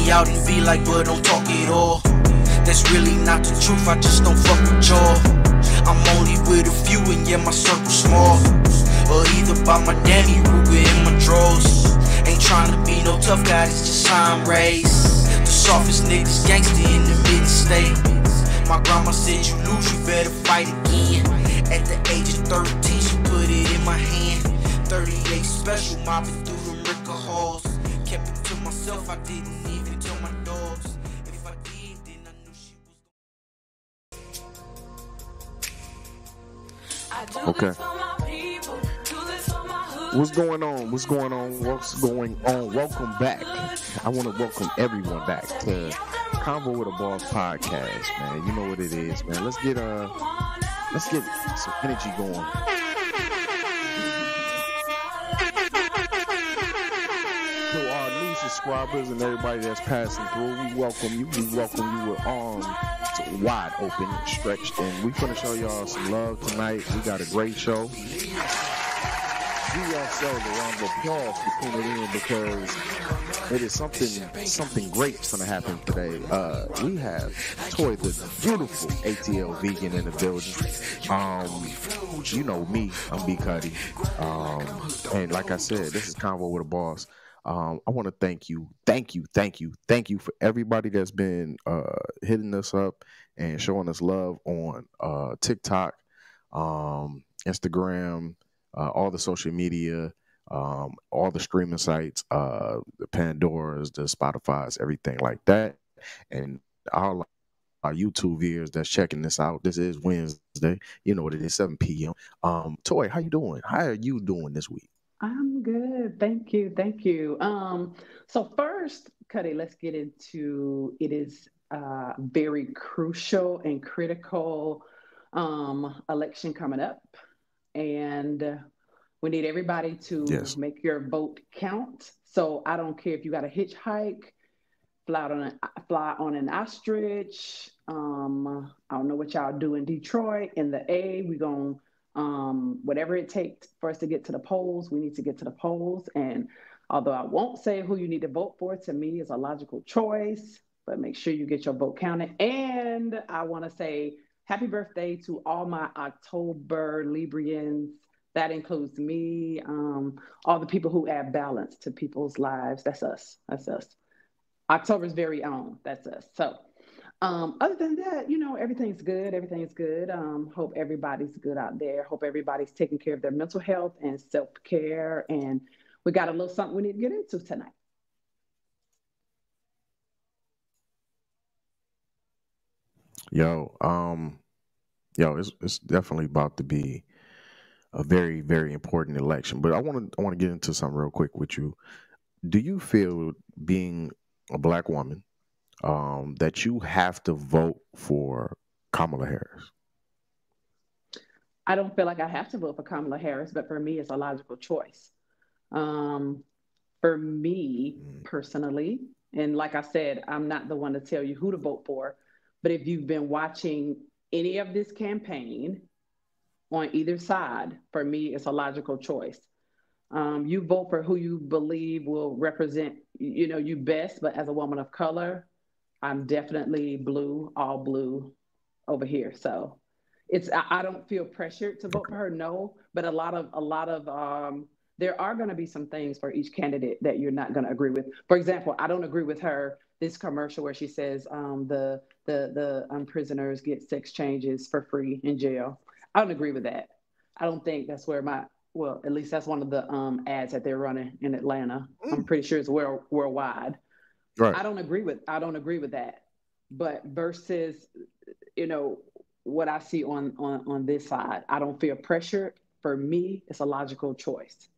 me out and feel like, but don't talk it all. That's really not the truth, I just don't fuck with y'all. I'm only with a few and yeah, my circle's small. Or either by my Danny Ruger in my drawers. Ain't trying to be no tough guy, it's just how I'm raised. The softest niggas gangster in the mid-state. My grandma said you lose, you better fight again. At the age of 13, she put it in my hand. 38 special, mopping through them Ricker halls. Kept it to myself, I didn't even tell my dogs. If I did, then I knew she was. Okay. What's going on? What's going on? What's going on? Welcome back. I want to welcome everyone back to Convo with a Boss podcast, man. You know what it is, man. Let's get some energy going. To our new subscribers and everybody that's passing through, we welcome you. We welcome you with arms wide open, stretched, and we finna show y'all some love tonight. We got a great show. Give yourselves a round of applause for tuning in because it is something great's gonna happen today. We have Toy, the beautiful ATL vegan, in the building. You know me, I'm B Cuddy. And like I said, this is Convo with a Boss. I want to thank you for everybody that's been hitting us up and showing us love on TikTok, Instagram, all the social media, all the streaming sites, the Pandoras, the Spotifys, everything like that. And our YouTube viewers that's checking this out, this is Wednesday. You know what it is, 7 p.m. Toy, how you doing? How are you doing this week? I'm good. Thank you. So first, Cuddy, let's get into it is very crucial and critical election coming up. And we need everybody to make your vote count. So I don't care if you got a hitchhike, fly on an ostrich. I don't know what y'all do in Detroit. In the A, we going whatever it takes for us to get to the polls, we need to get to the polls. And although I won't say who you need to vote for, to me is a logical choice, but make sure you get your vote counted. And I want to say happy birthday to all my October Librians. That includes me, all the people who add balance to people's lives. That's us. October's very own. That's us. So other than that, everything's good. Hope everybody's good out there. Hope everybody's taking care of their mental health and self-care. And we got a little something we need to get into tonight. It's definitely about to be a very, very important election. But I want to get into something real quick with you. Do you feel, being a Black woman, that you have to vote for Kamala Harris? I don't feel like I have to vote for Kamala Harris, but for me, it's a logical choice. For me personally, and like I said, I'm not the one to tell you who to vote for, but if you've been watching any of this campaign on either side, for me, it's a logical choice. You vote for who you believe will represent, you best, but as a woman of color, I'm definitely blue, all blue over here. So I don't feel pressured to vote for her, no, but a lot of there are going to be some things for each candidate that you're not going to agree with. For example, I don't agree with this commercial where she says the prisoners get sex changes for free in jail. I don't agree with that. I don't think that's where at least that's one of the ads that they're running in Atlanta. I'm pretty sure it's worldwide. Right. I don't agree with that. But versus, what I see on this side, I don't feel pressured. For me, it's a logical choice.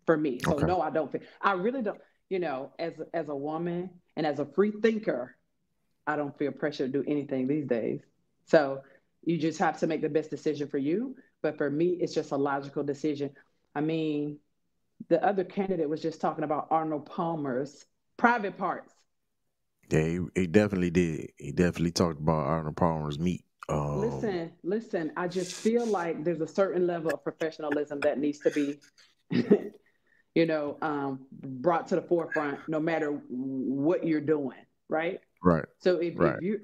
For me. So no, I don't feel, I really don't, as a woman and as a free thinker, I don't feel pressure to do anything these days. So you just have to make the best decision for you. But for me, it's just a logical decision. I mean, the other candidate was just talking about Arnold Palmer's private parts. Yeah, he definitely did. He definitely talked about Arnold Palmer's meat. Listen, I just feel like there's a certain level of professionalism that needs to be, brought to the forefront no matter what you're doing. right? Right. So if Right. you,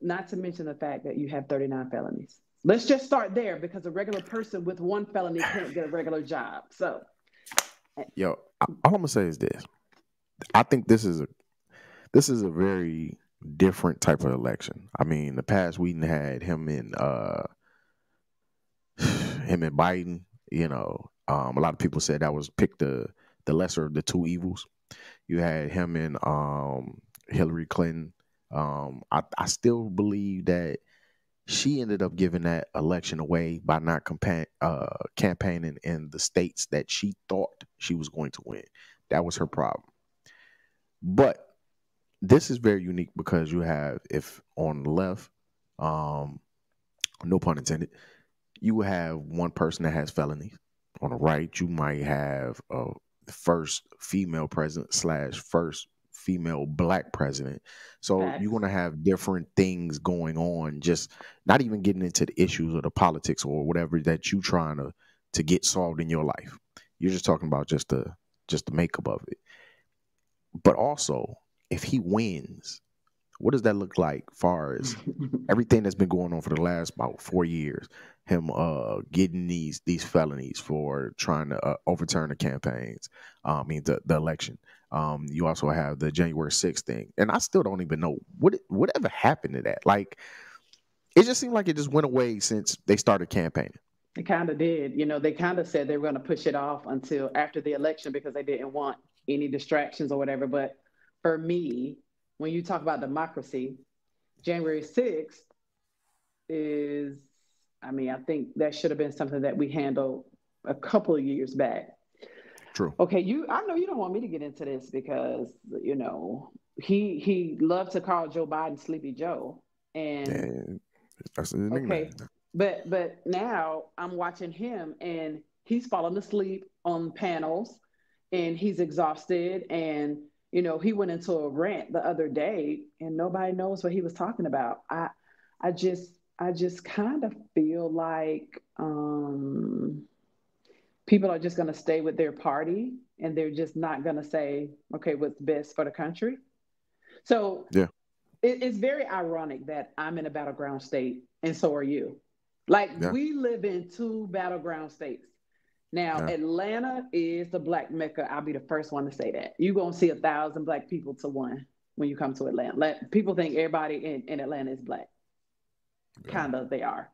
not to mention the fact that you have 39 felonies. Let's just start there because a regular person with one felony can't get a regular job. So, Yo, all I'm gonna say is this. I think this is a very different type of election. I mean, in the past we had him in him and Biden. A lot of people said that was pick the lesser of the two evils. You had him and Hillary Clinton. I still believe that she ended up giving that election away by not campaigning in the states that she thought she was going to win. That was her problem. But this is very unique because you have, if on the left, um, no pun intended, you have one person that has felonies. On the right, you might have the first female president / first female black president. So facts. you're going to have different things going on, just not even getting into the issues or the politics or whatever that you trying to get solved in your life. You're just talking about just the makeup of it. But also, if he wins, what does that look like far as everything that's been going on for the last about 4 years? Him getting these felonies for trying to overturn the campaigns. I mean the election. You also have the January 6th thing, and I still don't even know whatever happened to that. Like, it just seemed like it just went away since they started campaigning. It kind of did. They kind of said they were going to push it off until after the election because they didn't want any distractions or whatever. But for me, when you talk about democracy, January 6th is, I mean, I think that should have been something that we handled a couple of years back. True. Okay, I know you don't want me to get into this because, he loved to call Joe Biden Sleepy Joe. And that's the okay, but now I'm watching him and he's falling asleep on panels and he's exhausted and he went into a rant the other day and nobody knows what he was talking about. I just kind of feel like people are just going to stay with their party and they're just not going to say, okay, what's best for the country. So yeah, it's very ironic that I'm in a battleground state and so are you. Like, we live in two battleground states. Now, Atlanta is the Black Mecca. I'll be the first one to say that. You're going to see 1,000 Black people to one when you come to Atlanta. People think everybody in Atlanta is Black. Yeah. Kind of, they are.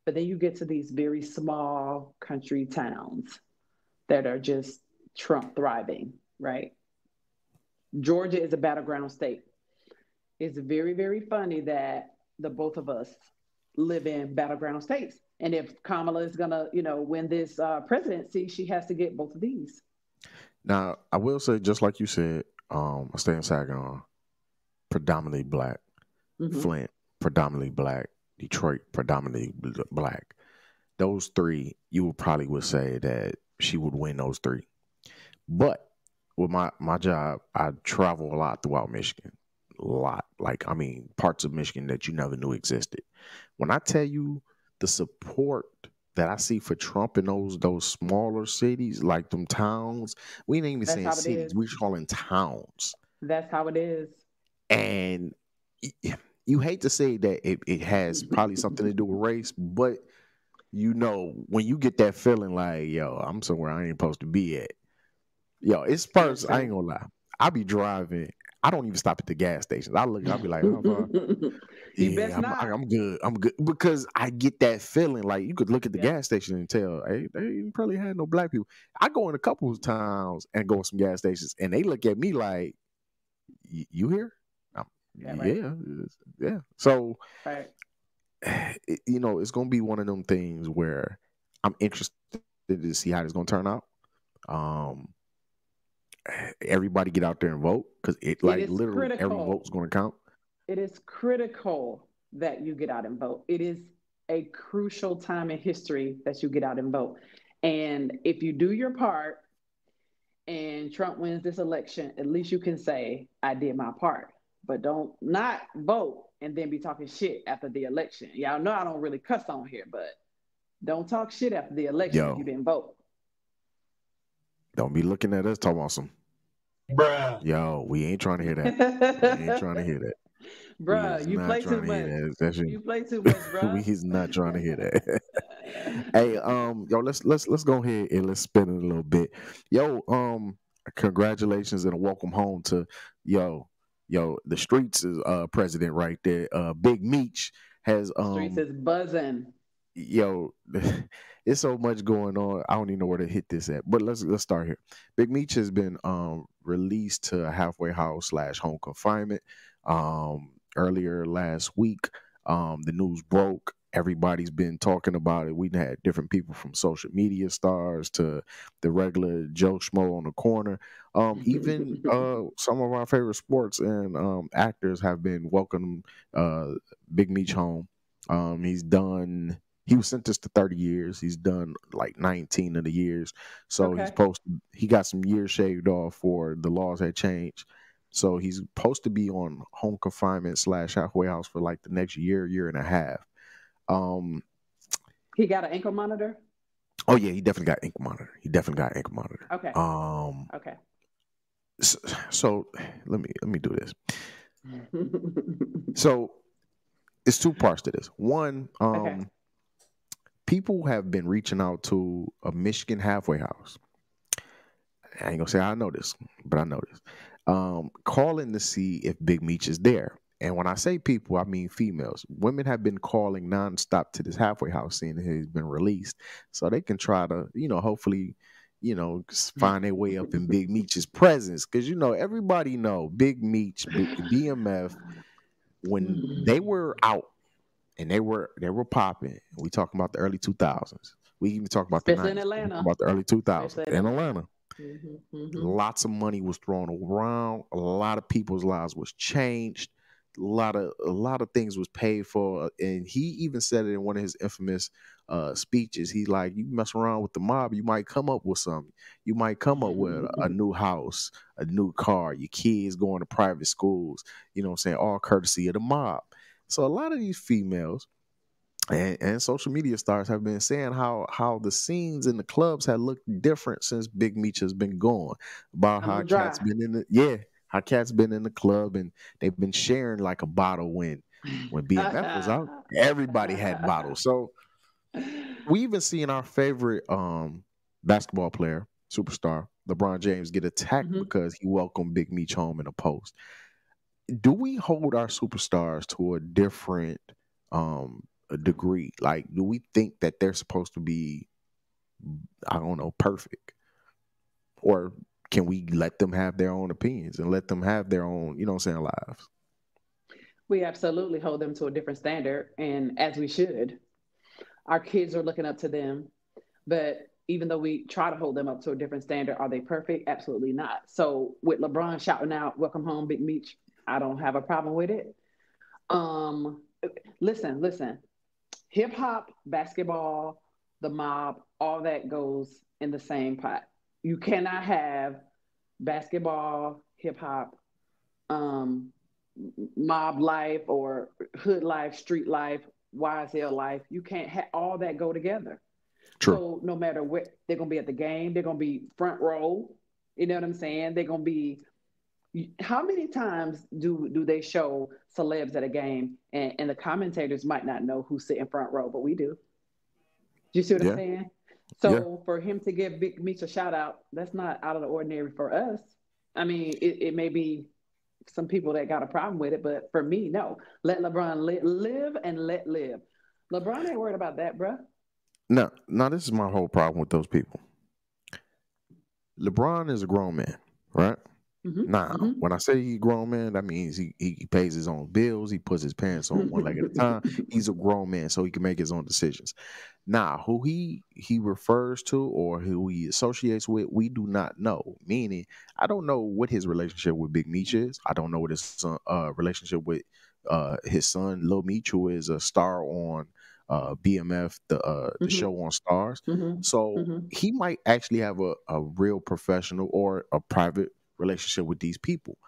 But then you get to these very small country towns that are just Trump thriving, right? Georgia is a battleground state. It's very, very funny that the both of us live in battleground states. And if Kamala is going to, win this presidency, she has to get both of these. Now, I will say, just like you said, I stay in Saginaw, predominantly Black. Mm-hmm. Flint, predominantly Black. Detroit, predominantly Black. Those three, you probably would say that she would win those three. But with my job, I travel a lot throughout Michigan. A lot. Like, I mean, parts of Michigan that you never knew existed. When I tell you the support that I see for Trump in those smaller cities, like them towns, we ain't even saying cities, we're calling towns. That's how it is. And you hate to say that it has probably something to do with race, but when you get that feeling like, yo, I'm somewhere I ain't supposed to be at. Yo, it's first, I ain't gonna lie. I be driving. I don't even stop at the gas stations. I'll be like, how far? I'm good. I'm good. Because I get that feeling like you could look at the gas station and tell, hey, they probably had no Black people. I go in a couple of towns and go to some gas stations and they look at me like, you here? Yeah. So, it's going to be one of them things where I'm interested to see how it's going to turn out. Everybody get out there and vote because literally critical. Every vote's going to count. It is critical that you get out and vote. It is a crucial time in history that you get out and vote. And if you do your part and Trump wins this election, at least you can say, I did my part. But don't not vote and then be talking shit after the election. Y'all know I don't really cuss on here, but don't talk shit after the election if you didn't vote. Don't be looking at us talking about some, Bruh. Yo, we ain't trying to hear that. We ain't trying to hear that. We is Bruh, you not play too trying to hear much. that. That's You play too much, we bruh. is not trying to hear that. Hey, yo, let's go ahead and let's spin it a little bit. Yo, congratulations and a welcome home to yo, the streets is president right there. Big Meech has Streets is buzzing. yo, it's so much going on. I don't even know where to hit this at. But let's start here. Big Meech has been released to a halfway house slash home confinement. Earlier last week, the news broke. Everybody's been talking about it. We've had different people from social media stars to the regular Joe Schmo on the corner. Even some of our favorite sports and actors have been welcoming Big Meech home. He's done. He was sentenced to 30 years. He's done like 19 of the years. So Okay. he got some years shaved off for the laws had changed. So he's supposed to be on home confinement slash halfway house for like the next year and a half. He got an ankle monitor? Oh yeah, he definitely got ankle monitor. Okay. Okay. So let me do this. So it's two parts to this. One, Okay. people have been reaching out to a Michigan halfway house. I ain't gonna say I know this, but I know this. Calling to see if Big Meech is there. And when I say people, I mean females. Women have been calling nonstop to this halfway house, seeing that he's been released, so they can try to, hopefully, find their way up in Big Meech's presence. Because everybody know Big Meech, BMF, when they were out and they were popping. We talking about the early 2000s. We even talk about Especially the 90s. in Atlanta. About the early 2000s Especially in Atlanta. Mm-hmm. Lots of money was thrown around. A lot of people's lives was changed. A lot of things was paid for, and he even said it in one of his infamous speeches. He's like, "You mess around with the mob, you might come up with something. You might come up with a new house, a new car, your kids going to private schools. You know what I'm saying? All courtesy of the mob." So a lot of these females and social media stars have been saying how the scenes in the clubs have looked different since Big Meech has been gone. About how cats been in how cats been in the club and they've been sharing like a bottle when BMF was out. Everybody had bottles. So we even seen our favorite basketball player, superstar, LeBron James, get attacked because he welcomed Big Meech home in a post. Do we hold our superstars to a different a degree? Like, do we think that they're supposed to be, I don't know, perfect? Or can we let them have their own opinions and let them have their own, lives? We absolutely hold them to a different standard, and as we should. Our kids are looking up to them, but even though we try to hold them up to a different standard, are they perfect? Absolutely not. So with LeBron shouting out, "Welcome home, Big Meech," I don't have a problem with it. Listen. Hip hop, basketball, the mob, all that goes in the same pot. You cannot have basketball, hip hop, um, mob life, or hood life, street life, YSL life. You can't have all that go together. True. So no matter what, they're gonna be at the game, they're gonna be front row. You know what I'm saying? They're gonna be. How many times do they show celebs at a game and the commentators might not know who's sitting front row, but we do. Do you see what I'm saying? So for him to give Big Meech a shout out, that's not out of the ordinary for us. I mean, it may be some people that got a problem with it, but for me, no. Let LeBron live and let live. LeBron ain't worried about that, bruh. No, this is my whole problem with those people. LeBron is a grown man, right? When I say he's a grown man, that means he pays his own bills. He puts his pants on one leg at a time. He's a grown man, so he can make his own decisions. Now, who he refers to or who he associates with, we do not know. Meaning, I don't know what his relationship with Big Meech is. I don't know what his relationship with his son, Lil Meech, who is a star on BMF, the show on Stars. So he might actually have a real professional or a private relationship with these people.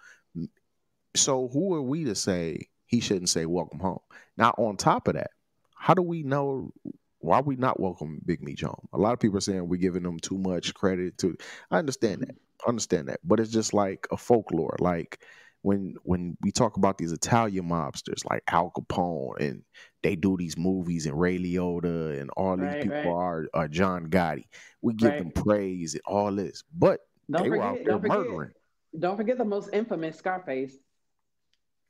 So who are we to say he shouldn't say welcome home? Now, on top of that, how do we know why we not welcome Big Meech home? A lot of people are saying we're giving them too much credit to. I understand that. understand that, but it's just like a folklore. Like when we talk about these Italian mobsters like Al Capone, and they do these movies, and Ray Liotta and all these Right, people right, are John Gotti. We give them right. praise and all this, but Don't they were out forget, there don't forget, murdering. don't forget the most infamous Scarface.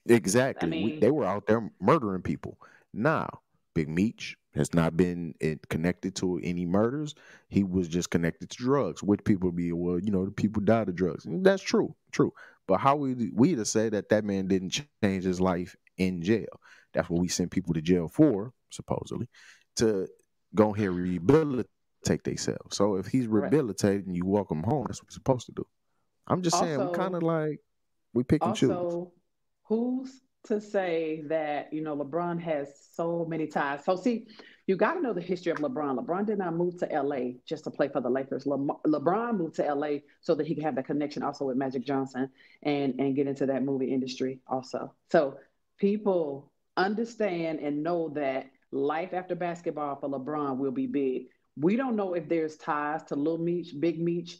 I Exactly. They mean, were out there murdering people. Now, Big Meech has not been connected to any murders. He was just connected to drugs, which people be, well, the people died of drugs. And that's true, true. But how we to say that that man didn't change his life in jail? That's what we send people to jail for, supposedly, to go ahead and rehabilitate themselves. So if he's right. rehabilitated and you welcome home, that's what we're supposed to do. I'm just saying, we kind Also, of like we pick and choose. also, who's to say that LeBron has so many ties? So see, you got to know the history of LeBron. LeBron did not move to LA just to play for the Lakers. LeBron moved to LA so that he could have that connection also with Magic Johnson and get into that movie industry also. So people understand and know that life after basketball for LeBron will be big. We don't know if there's ties to Little Meech, Big Meech,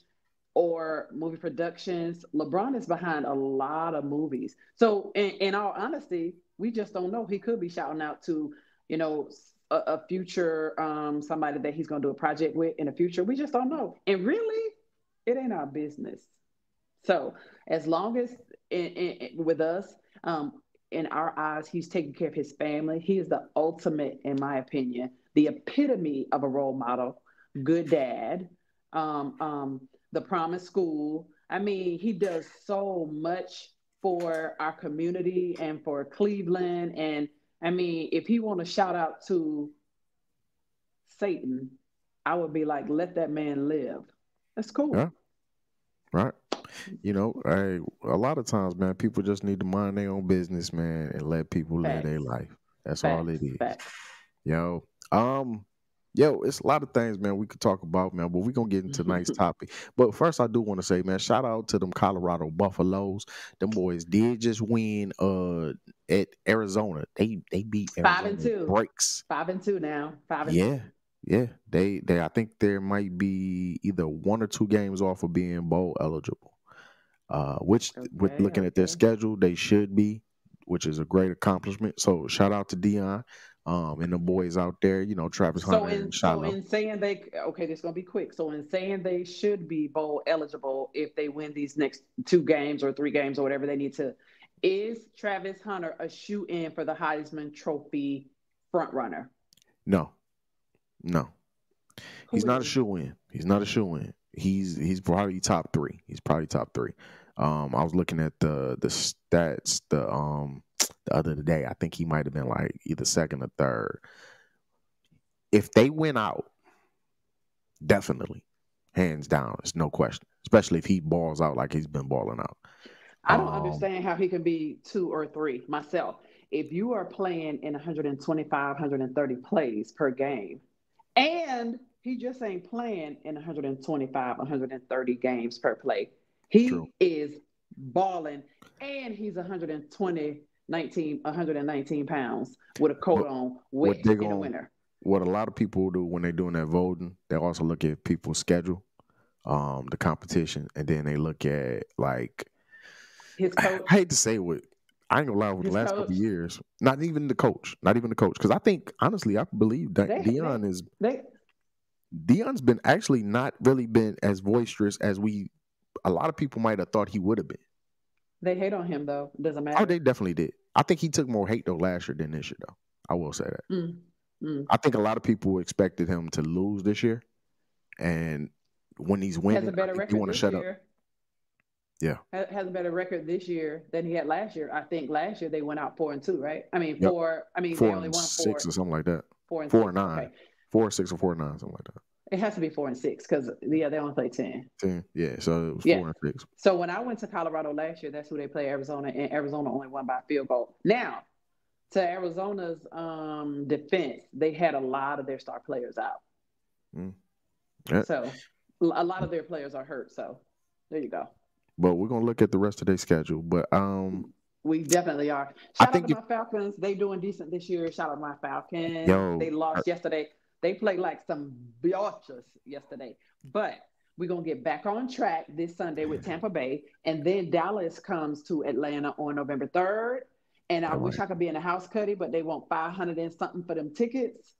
or movie productions. LeBron is behind a lot of movies. So, in all honesty, we just don't know. He could be shouting out to, you know, a future somebody that he's going to do a project with in the future. We just don't know. And really, it ain't our business. So, as long as with us, in our eyes, he's taking care of his family. He is the ultimate, in my opinion, the epitome of a role model, good dad. Um, um, the Promise School. I mean, he does so much for our community and for Cleveland. And I mean, if he want to shout out to Satan, I would be like, let that man live. That's Yeah, cool. right. Hey, a lot of times, man, people just need to mind their own business, man, and let people live their Facts, life. That's all it facts, is. facts. Yo, um, it's a lot of things, man, we could talk about, man, but we're gonna get into nice topic. But first, I do want to say, man, shout out to them Colorado Buffaloes. Them boys did just win at Arizona. They beat Five and Arizona two. breaks. 5-2 now. 5-2. Yeah, yeah. They I think there might be either one or two games off of being bowl eligible. Which with Okay, looking at their okay. schedule, they should be, which is a great accomplishment. So shout out to Dion, and the boys out there, Travis So Hunter and in so Shiloh. in saying they okay, this is gonna be quick. So in saying they should be bowl eligible if they win these next two games or three games or whatever they need to, is Travis Hunter a shoe in for the Heisman Trophy front runner? No, no, he's Who not a is? shoe in. He's not a shoe in. He's probably top three. He's probably top three. I was looking at the stats the other day. I think he might have been like either second or third. If they win out, definitely, hands down, it's no question. Especially if he balls out like he's been balling out. I don't Um, understand how he can be two or three myself. If you are playing in 125, 130 plays per game, and he just ain't playing in 125, 130 games per play. True. He is balling, and he's 119 pounds with a But coat on, what wet they in the going winter. what a lot of people do when they're doing that voting, they also look at people's schedule, the competition, and then they look at like His I coach, hate to say what I ain't gonna lie, over the his last couple coach, of years, not even the coach, because I think honestly, I believe that they, they, they, Dion's been actually not really been as boisterous as a lot of people might have thought he would have been. they hate on him though. Doesn't Oh, matter. they definitely did. I think he took more hate though last year than this year though. I will say that. Mm, mm. I think a lot of people expected him to lose this year, and when he's Has a winning, I better think you record want to this shut up. year. Yeah. Has a better record this year than he had last year. I think last year they went out 4-2, right? I mean Yep. four. I mean they Four only and won six or something like that. four and 4 and six. 9, Okay, 4 or 6 or 4 and 9, something like that. it has to be 4-6 because yeah, they only play 10. 10. Yeah. So it was Yeah. 4 and 6. So when I went to Colorado last year, that's who they play Arizona, and Arizona only won by a field goal. Now, to Arizona's defense, they had a lot of their star players out, Mm. Yeah. so a lot of their players are hurt. So there you go. But we're gonna look at the rest of their schedule. But We definitely are. I Shout out to think if my Falcons. They doing decent this year. Shout out to my Falcons. They yo, lost yesterday. They played like some biatches yesterday. But We're gonna get back on track this Sunday with Tampa Bay, and then Dallas comes to Atlanta on November 3rd. And I All wish right. I could be in the house, Cuddy, but they want 500 and something for them tickets,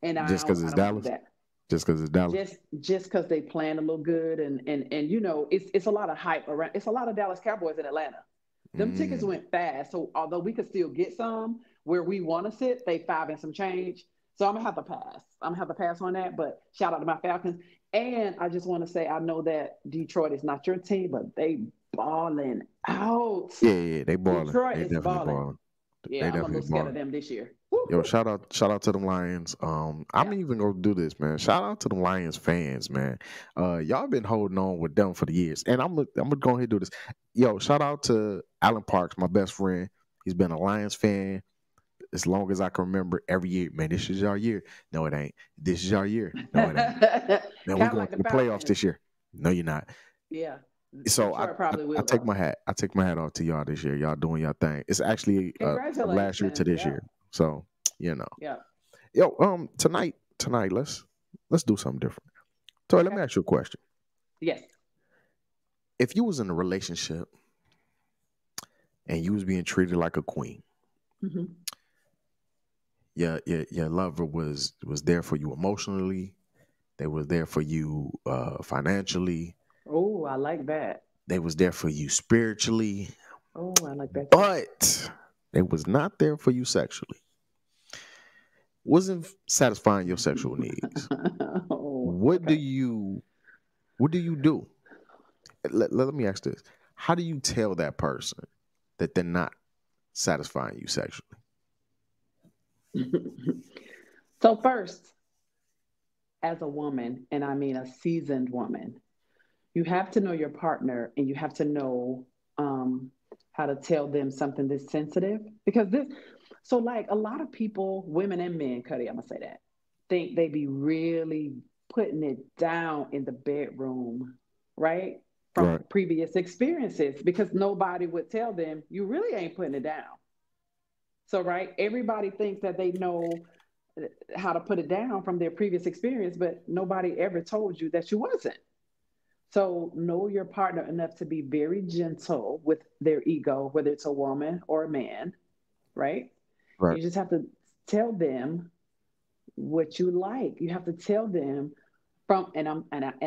and Just because I it's don't want to do Dallas. that. Just because it's Dallas. Just because they plan a little good, and you know, it's a lot of hype around. It's a lot of Dallas Cowboys in Atlanta. Them tickets Mm. went fast, so although we could still get some where we want to sit, they five and some change. So I'm gonna have to pass. I'm gonna have to pass on that. But shout out to my Falcons, and I just want to say I know that Detroit is not your team, but they balling out. Yeah, they balling. Detroit They is definitely balling. balling. They Yeah, I'm a definitely little scared of balling. them this year. Yo, Woo-hoo. shout out to them Lions. I'm Yeah. even gonna do this, man. Shout out to the Lions fans, man. Y'all been holding on with them for the years, and I'm gonna go ahead and do this. Yo, shout out to Alan Parks, my best friend. He's been a Lions fan as long as I can remember. Every year, man. This is our year. No, it ain't. This is our year. No, it ain't. Man, we Kind of going like to the the playoffs Falcons. this year. No, you're not. Yeah. So Detroit probably I will take though. my hat. I take my hat off to y'all this year. Y'all doing your thing. It's actually from last year to Congratulations. this Yeah. year. So you know. Yeah. Yo, tonight, let's do something different. So let Okay. me ask you a question. Yes. If you was in a relationship and you was being treated like a queen, Hmm. your lover was there for you emotionally, they was there for you financially, Oh, I like that. they was there for you spiritually, Oh, I like that too. but they was not there for you sexually. Wasn't satisfying your sexual needs. Oh, What do okay. you do? Let me ask this. How do you tell that person that they're not satisfying you sexually? So first, as a woman, and I mean a seasoned woman, you have to know your partner, and you have to know how to tell them something that's sensitive, because this. So like a lot of people, women and men, Cuddy, I'm gonna say that, think they be really putting it down in the bedroom, right? From Right. previous experiences, because nobody would tell them you really ain't putting it down. So, right, everybody thinks that they know how to put it down from their previous experience, but nobody ever told you that you wasn't. So, know your partner enough to be very gentle with their ego, whether it's a woman or a man, right? Right. You just have to tell them what you like. You have to tell them from, and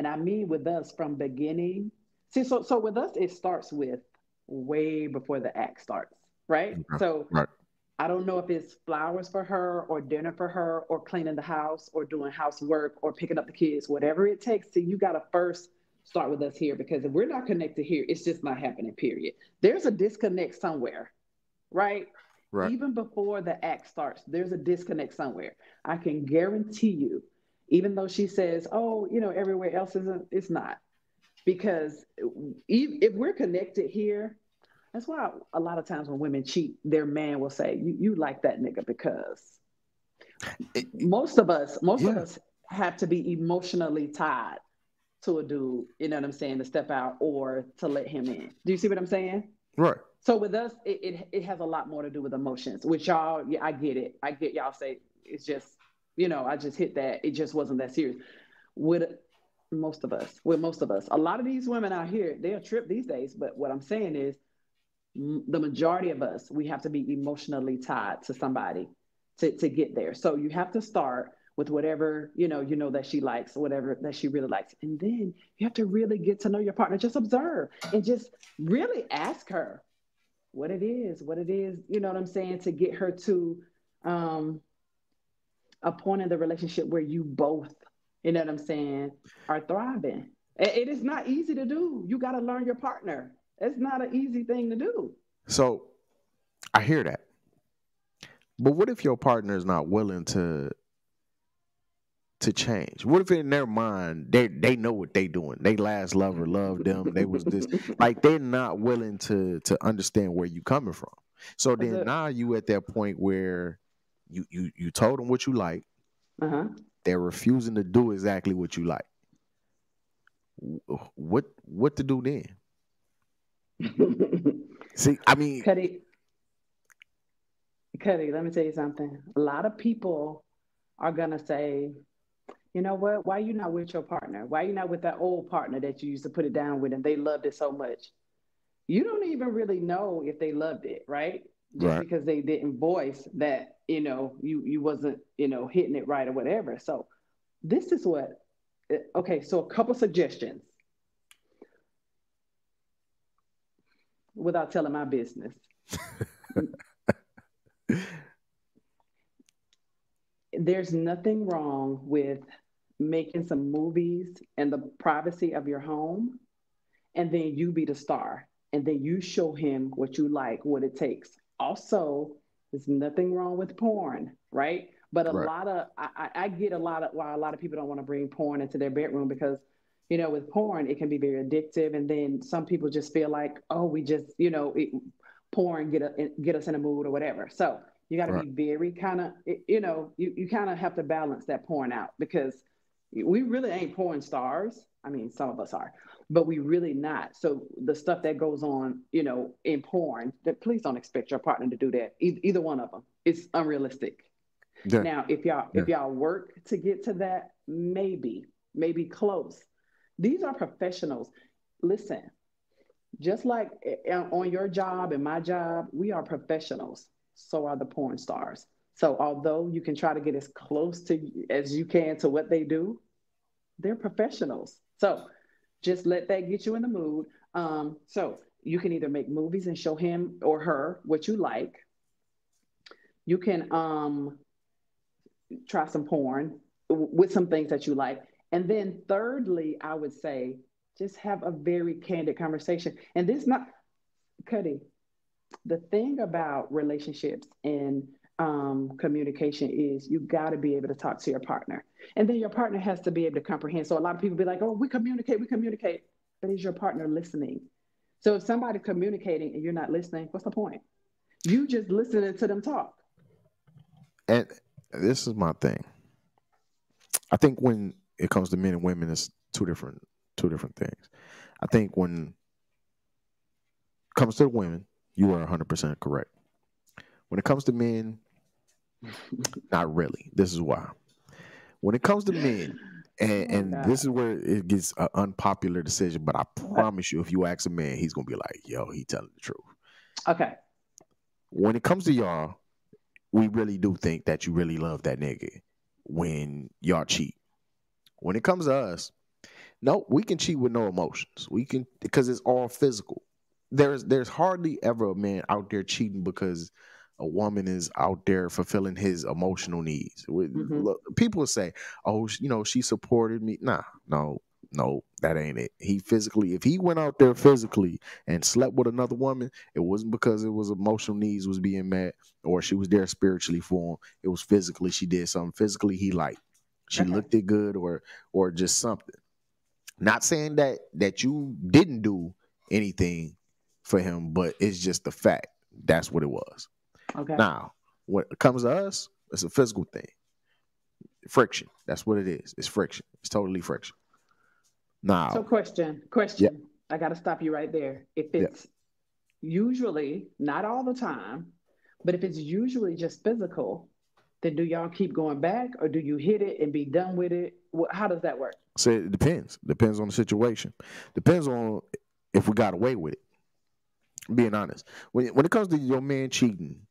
I mean with us from beginning. See, so with us, it starts with way before the act starts, right? Okay. So Right. I don't know if it's flowers for her or dinner for her or cleaning the house or doing housework or picking up the kids, whatever it takes. See, you got to first start with us here, because if we're not connected here, it's just not happening, period. There's a disconnect somewhere, right? Right. Even before the act starts, there's a disconnect somewhere. I can guarantee you, even though she says, oh, you know, everywhere else isn't, it's not. Because if we're connected here, that's why a lot of times when women cheat, their man will say, "You like that nigga," because most of Yeah. us have to be emotionally tied to a dude. You know what I'm saying? To step out or to let him in. Do you see what I'm saying? Right. So with us, it has a lot more to do with emotions. Which y'all, yeah, I get it. I get y'all say it's just, you know, I just hit that. It just wasn't that serious. With most of us, a lot of these women out here, they'll trip these days. But what I'm saying is the majority of us, we have to be emotionally tied to somebody to get there. So you have to start with whatever you know that she likes, whatever that she really likes, and then you have to really get to know your partner. Just observe and just really ask her what it is. You know what I'm saying, to get her to um, a point in the relationship where you both, you know what I'm saying, are thriving. It is not easy to do. You got to learn your partner. It's not an easy thing to do. So I hear that. But what if your partner is not willing to change? What if in their mind they know what they doing? They last lover loved them. They was this, like they're not willing to understand where you coming from. So That's then it. now you at that point where you told them what you like. Uh-huh. They're refusing to do exactly what you like. What to do then? See, I mean, Cuddy, Cuddy, let me tell you something. A lot of people are gonna say, You know what? Why you not with your partner? Why you not with that old partner that you used to put it down with and they loved it so much? You don't even really know if they loved it, right? Just Right. because they didn't voice that, you wasn't, hitting it right or whatever. So this is what okay, so a couple suggestions without telling my business. There's nothing wrong with making some movies in the privacy of your home, and then you be the star, and then you show him what you like, what it takes. Also, there's nothing wrong with porn, right? But a Right. lot of I get a lot of why a lot of people don't want to bring porn into their bedroom because with porn it can be very addictive, and then some people just feel like, oh, we just porn get us in a mood or whatever. So you got to Right. be very kind of you kind of have to balance that porn out because we really ain't porn stars. I mean, some of us are, but we really not. So the stuff that goes on, in porn, that please don't expect your partner to do that. Either one of them, it's unrealistic. Yeah. Now, if y'all Yeah. work to get to that, maybe close. These are professionals. Listen, just like on your job and my job, we are professionals. So are the porn stars. So although you can try to get as close to as you can to what they do, they're professionals. So just let that get you in the mood. So you can either make movies and show him or her what you like. You can try some porn with some things that you like. And then thirdly, I would say just have a very candid conversation. And this not Cuddy, the thing about relationships and communication is you got to be able to talk to your partner, and then your partner has to be able to comprehend. So a lot of people be like, "Oh, we communicate," but is your partner listening? So if somebody's communicating and you're not listening, what's the point? You just listening to them talk. And this is my thing. I think when it comes to men and women, it's two different things. I think when it comes to the women, you are 100% correct. When it comes to men, not really. This is why. When it comes to men, and, Oh and this God. is where it gets an unpopular decision, but I promise you, if you ask a man, he's gonna be like, "Yo, he telling the truth." Okay. When it comes to y'all, we really do think that you really love that nigga when y'all cheat. When it comes to us, no, we can cheat with no emotions. We can because it's all physical. There's hardly ever a man out there cheating because a woman is out there fulfilling his emotional needs. Hmm. Look, people will say, "Oh, she supported me." Nah, no, no, that ain't it. If he went out there physically and slept with another woman, it wasn't because it was emotional needs was being met or she was there spiritually for him. It was physically she did something physically he liked. She Okay. looked it good or just something. Not saying that you didn't do anything for him, but it's just the fact. That's what it was. Okay. Now, when it comes to us, it's a physical thing. Friction. That's what it is. It's friction. It's totally friction. So Now, question, yeah, question. I got to stop you right there. If yeah. it's usually, not all the time, but if it's usually just physical, then do y'all keep going back or do you hit it and be done with it? How does that work? So it depends. Depends on the situation. Depends on if we got away with it. Being honest, when it comes to your man cheating,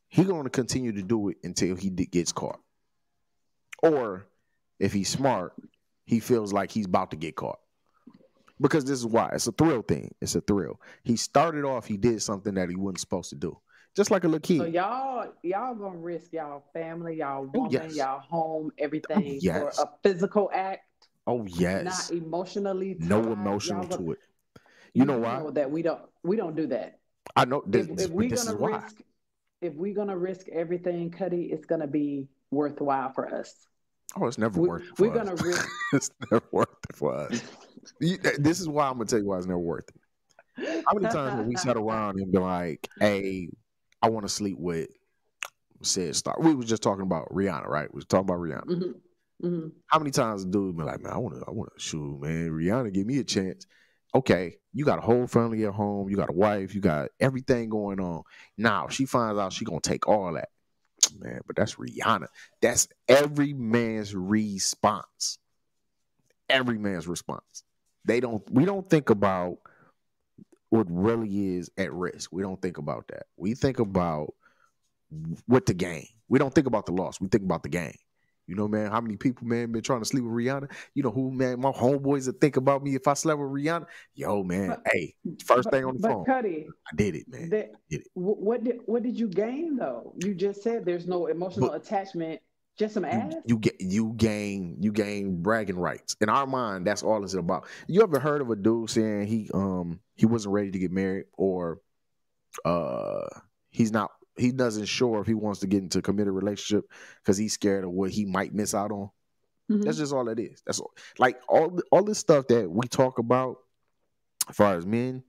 he going to continue to do it until gets caught. Or if he's smart, he feels like he's about to get caught. Because this is why. It's a thrill thing. It's a thrill. He started off, he did something that he wasn't supposed to do. Just like a little So kid. y'all gonna risk y'all family, y'all Oh woman, yes. y'all home, Oh everything for yes. a physical act, Oh not yes. emotionally No tied. emotional to it. You You know do why? know that we don't do that. I know If this, if but we're this gonna is why. risk if we're gonna risk everything, Cuddy, it's gonna be worthwhile for us. Oh, it's never We, worth it we're for us. gonna risk. It's never worth it for us. This is why I'm gonna tell you why it's never worth it. How many times have we sat around and been like, "Hey, I want to sleep with said star." We was just talking about Rihanna, right? We was talking about Rihanna. Mhm, mhm. How many times dudes been like, "Man, I want to shoot, man. Rihanna, give me a chance." Okay, you got a whole family at home, you got a wife, you got everything going on. Now she finds out she gonna take all that. Man, but that's Rihanna. That's every man's response. Every man's response. We don't think about what really is at risk. We don't think about that. We think about what the gain. We don't think about the loss. We think about the gain. You know, man, how many people, man, been trying to sleep with Rihanna? You know who, man, my homeboys that think about me if I slept with Rihanna? Yo, man, hey, first thing on the phone. Cuddy, I did it, man. I did it. What did you gain though? You just said there's no emotional attachment, just some ass. You gain bragging rights. In our mind, that's all it's about. You ever heard of a dude saying he wasn't ready to get married, or he doesn't sure if he wants to get into a committed relationship because he's scared of what he might miss out on? Mm-hmm. That's just all it is. That's all. Like all this stuff that we talk about as far as men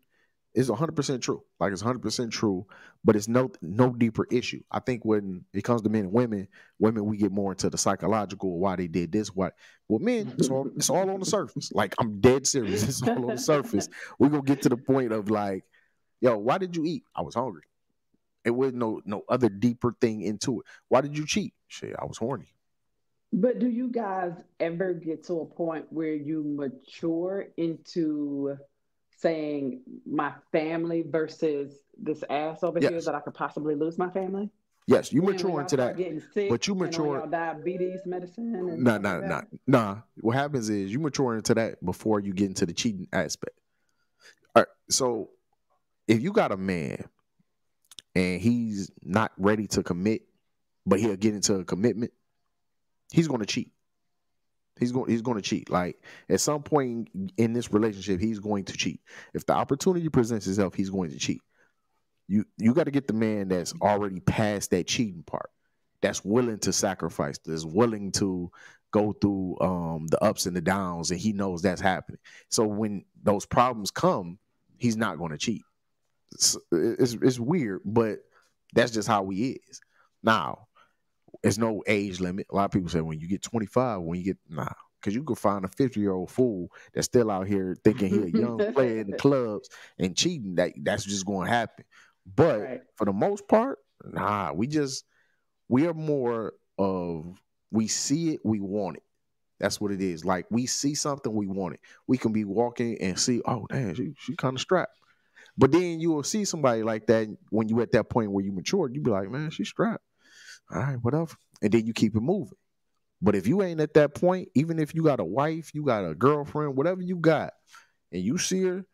is 100% true. Like it's 100% true, but it's no deeper issue. I think when it comes to men and women we get more into the psychological, why they did this, why. Well, men, it's all on the surface. Like I'm dead serious. It's all on the surface. We're gonna get to the point of like, yo, why did you eat? I was hungry. It was no other deeper thing into it. Why did you cheat? Shit, I was horny. But do you guys ever get to a point where you mature into saying my family versus this ass over here that I could possibly lose my family? Yes, you mature into that. Sick, but you mature diabetes medicine. And nah. What happens is you mature into that before you get into the cheating aspect. All right, so if you got a man and he's not ready to commit, but he'll get into a commitment, he's going to cheat. He's going to cheat. Like at some point in this relationship, he's going to cheat. If the opportunity presents itself, he's going to cheat. You got to get the man that's already past that cheating part, that's willing to sacrifice, that's willing to go through the ups and the downs, and he knows that's happening. So when those problems come, he's not going to cheat. It's weird, but that's just how he is. Now, there's no age limit. A lot of people say when you get 25, because you could find a 50-year-old fool that's still out here thinking he a young player in the clubs and cheating. That's just going to happen. But for the most part, we are more of, we see it, we want it. That's what it is. Like we see something, we want it. We can be walking and see, oh damn, she kind of strapped. But then you will see somebody like that when you at that point where you matured, you be like, man, she's strapped. All right, whatever. And then you keep it moving. But if you ain't at that point, even if you got a wife, you got a girlfriend, whatever you got, and you see her,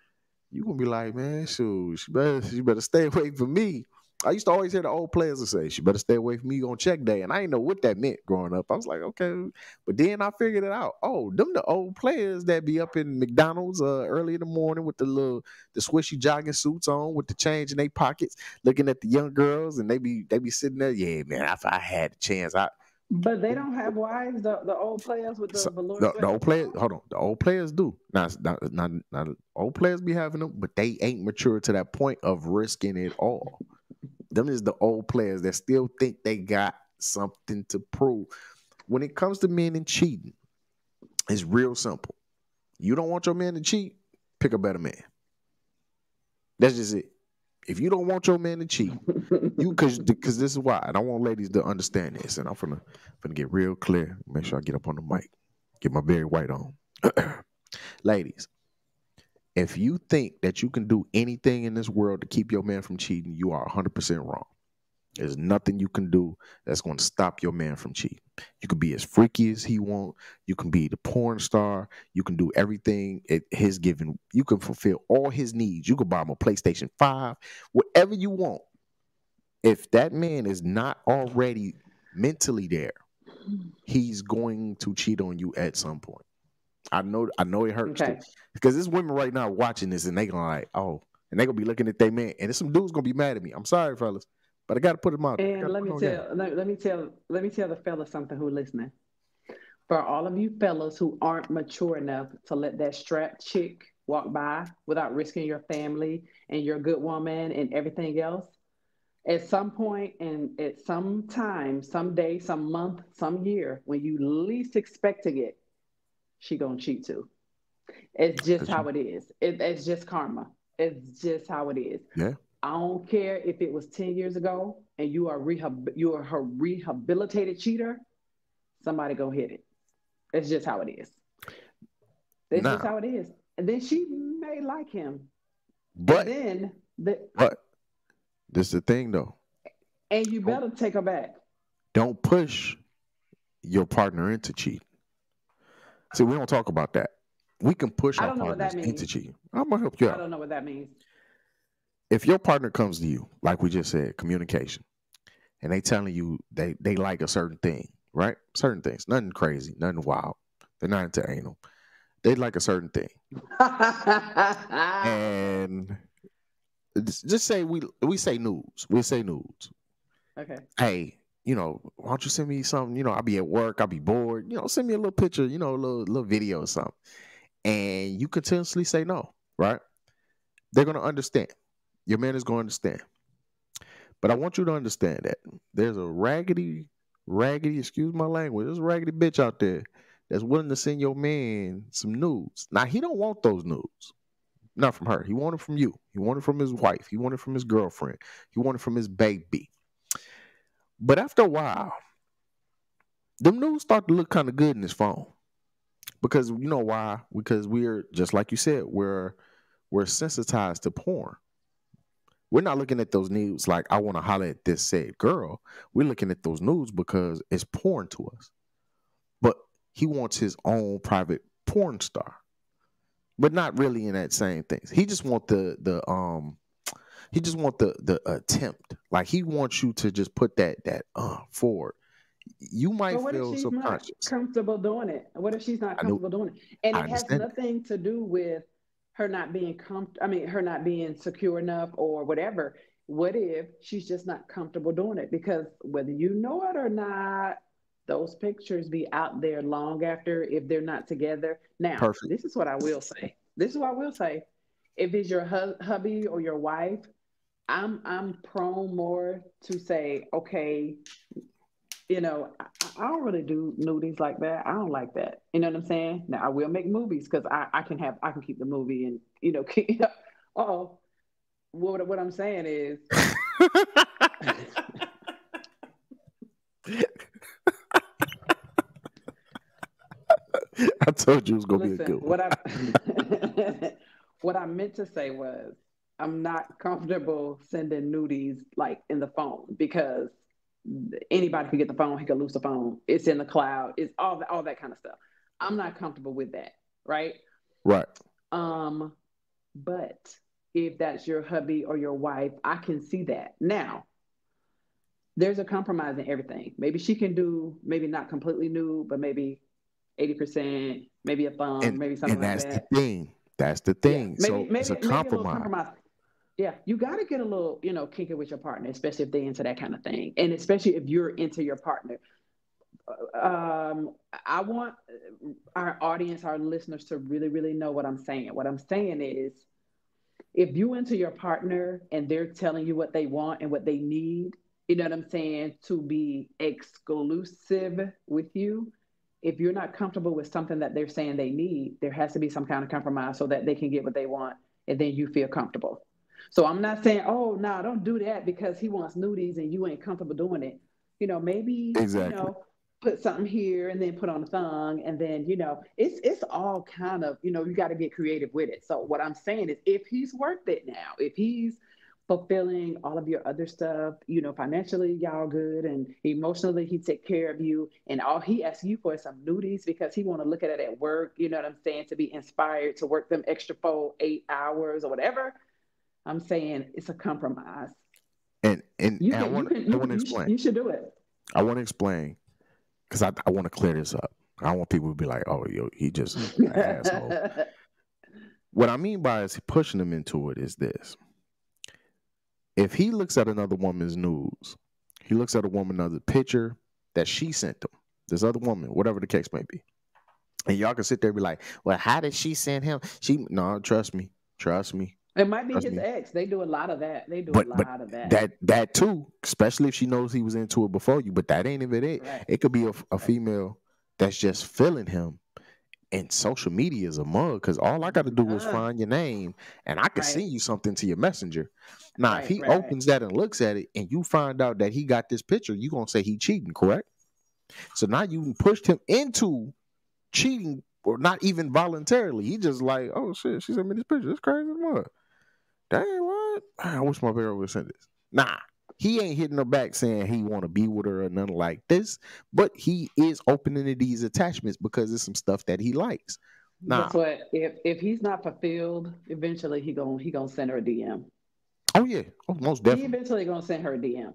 you gonna be like, man, she better stay away from me. I used to always hear the old players say, she better stay away from me on check day. And I didn't know what that meant growing up. I was like, okay. But then I figured it out. Oh, them the old players that be up in McDonald's early in the morning with the swishy jogging suits on with the change in their pockets, looking at the young girls, and they be sitting there, yeah, man, if I had the chance, But they don't have wives, the old players with the velour. The old players, hold on. The old players do. Not old players be having them, but they ain't mature to that point of risking it all. Them is the old players that still think they got something to prove. When it comes to men and cheating, it's real simple. You don't want your man to cheat, pick a better man. That's just it. If you don't want your man to cheat, because this is why, and I want ladies to understand this, and I'm finna get real clear. Make sure I get up on the mic, get my Barry White on. Ladies, if you think that you can do anything in this world to keep your man from cheating, you are 100% wrong. There's nothing you can do that's going to stop your man from cheating. You can be as freaky as he wants. You can be the porn star. You can do everything at his given. You can fulfill all his needs. You can buy him a PlayStation 5, whatever you want. If that man is not already mentally there, he's going to cheat on you at some point. I know it hurts too. Because there's women right now watching this and they gonna like, oh, and they gonna be looking at their man, and there's some dudes gonna be mad at me. I'm sorry, fellas, but I gotta put them out there. And let me tell the fellas something who listening. For all of you fellas who aren't mature enough to let that strapped chick walk by without risking your family and your good woman and everything else, at some point and at some time, some day, some month, some year, when you least expecting it, she gonna cheat too. It's just how it is. It's just karma. It's just how it is. Yeah. I don't care if it was 10 years ago and you are her rehabilitated cheater, somebody go hit it. It's just how it is. It's just Now, how it is. And then she may like him. but And then but this is the thing though. and you better take her back. Don't push your partner into cheating. See, we don't talk about that. We can push I our don't know what partners that into means. cheating. I'm gonna help you I out. don't know what that means. If your partner comes to you, like we just said, communication, and they telling you they like a certain thing, right? Certain things, nothing crazy, nothing wild. They're not into anal. They like a certain thing, and just say we say nudes. We say nudes. Okay. Hey, why don't you send me something? I'll be at work, I'll be bored. Send me a little picture, a little video or something. And you continuously say no, right? They're gonna understand. Your man is gonna understand. But I want you to understand that there's a raggedy, excuse my language, there's a raggedy bitch out there that's willing to send your man some nudes. Now he don't want those nudes. Not from her. He wanted from you. He wanted from his wife. He wanted from his girlfriend. He wanted from his baby. But after a while, them nudes start to look kind of good in his phone. Because you know why? Because we're, just like you said, we're sensitized to porn. We're not looking at those nudes like, I want to holler at this said girl. We're looking at those nudes because it's porn to us. But he wants his own private porn star. But not really in that same thing. He just want the attempt. Like he wants you to just put that forward. You might But what if feel she's subconscious. not comfortable doing it? What if she's not comfortable doing it? And it has nothing to do with her not being her not being secure enough or whatever. What if she's just not comfortable doing it? Because whether you know it or not, those pictures be out there long after if they're not together. Now, Perfect. This is what I will say. If it's your hubby or your wife, I'm prone more to say, okay, I don't really do nudies like that. I don't like that. You know what I'm saying? Now I will make movies because I can keep the movie and what I'm saying is I told you it was gonna be a good one. What I meant to say was I'm not comfortable sending nudies like in the phone because anybody can get the phone, he can lose the phone. It's in the cloud. It's all that kind of stuff. I'm not comfortable with that, right? Right. But if that's your hubby or your wife, I can see that. Now, there's a compromise in everything. Maybe she can do, maybe not completely nude, but maybe 80%, maybe a thumb, maybe something like that. And that's the thing. That's the thing. Yeah, maybe it's a compromise. Yeah, you got to get a little, kinky with your partner, especially if they're into that kind of thing. And especially if you're into your partner. I want our audience, our listeners to really, really know what I'm saying. What I'm saying is, if you into your partner and they're telling you what they want and what they need, you know what I'm saying, to be exclusive with you, if you're not comfortable with something that they're saying they need, there has to be some kind of compromise so that they can get what they want and then you feel comfortable. So I'm not saying, oh, no, don't do that because he wants nudies and you ain't comfortable doing it. Maybe, exactly. Put something here and then put on a thong and then, it's all kind of, you got to get creative with it. So what I'm saying is if he's worth it now, if he's fulfilling all of your other stuff, financially, y'all good, and emotionally, he take care of you, and all he asks you for is some nudies because he want to look at it at work, you know what I'm saying, to be inspired to work them extra 8 hours or whatever. I'm saying it's a compromise. And I want to explain. You should do it. I want to explain because I want to clear this up. I don't want people to be like, oh, he just an asshole. What I mean by is pushing them into it is this. If he looks at another woman's nudes, he looks at another picture that she sent him, this other woman, whatever the case may be, and y'all can sit there and be like, well, how did she send him? No, trust me. It might be his ex. They do a lot of that. That too, especially if she knows he was into it before you. But that ain't even it. Right. It could be a female that's just feeling him, And social media is a mug because all I got to do is find your name and I can send you something to your messenger. Now, if he opens that and looks at it and you find out that he got this picture, you're going to say he cheating, correct? So now you pushed him into cheating, or not even voluntarily. He just like, oh shit, she sent me this picture. It's crazy as mud. Dang, what? I wish my girl would send this. Nah, he ain't hitting her back saying he want to be with her or nothing like this. But he is opening to these attachments because it's some stuff that he likes. Nah. Guess what? If he's not fulfilled, eventually he gonna send her a DM. Oh yeah, most definitely. He eventually gonna send her a DM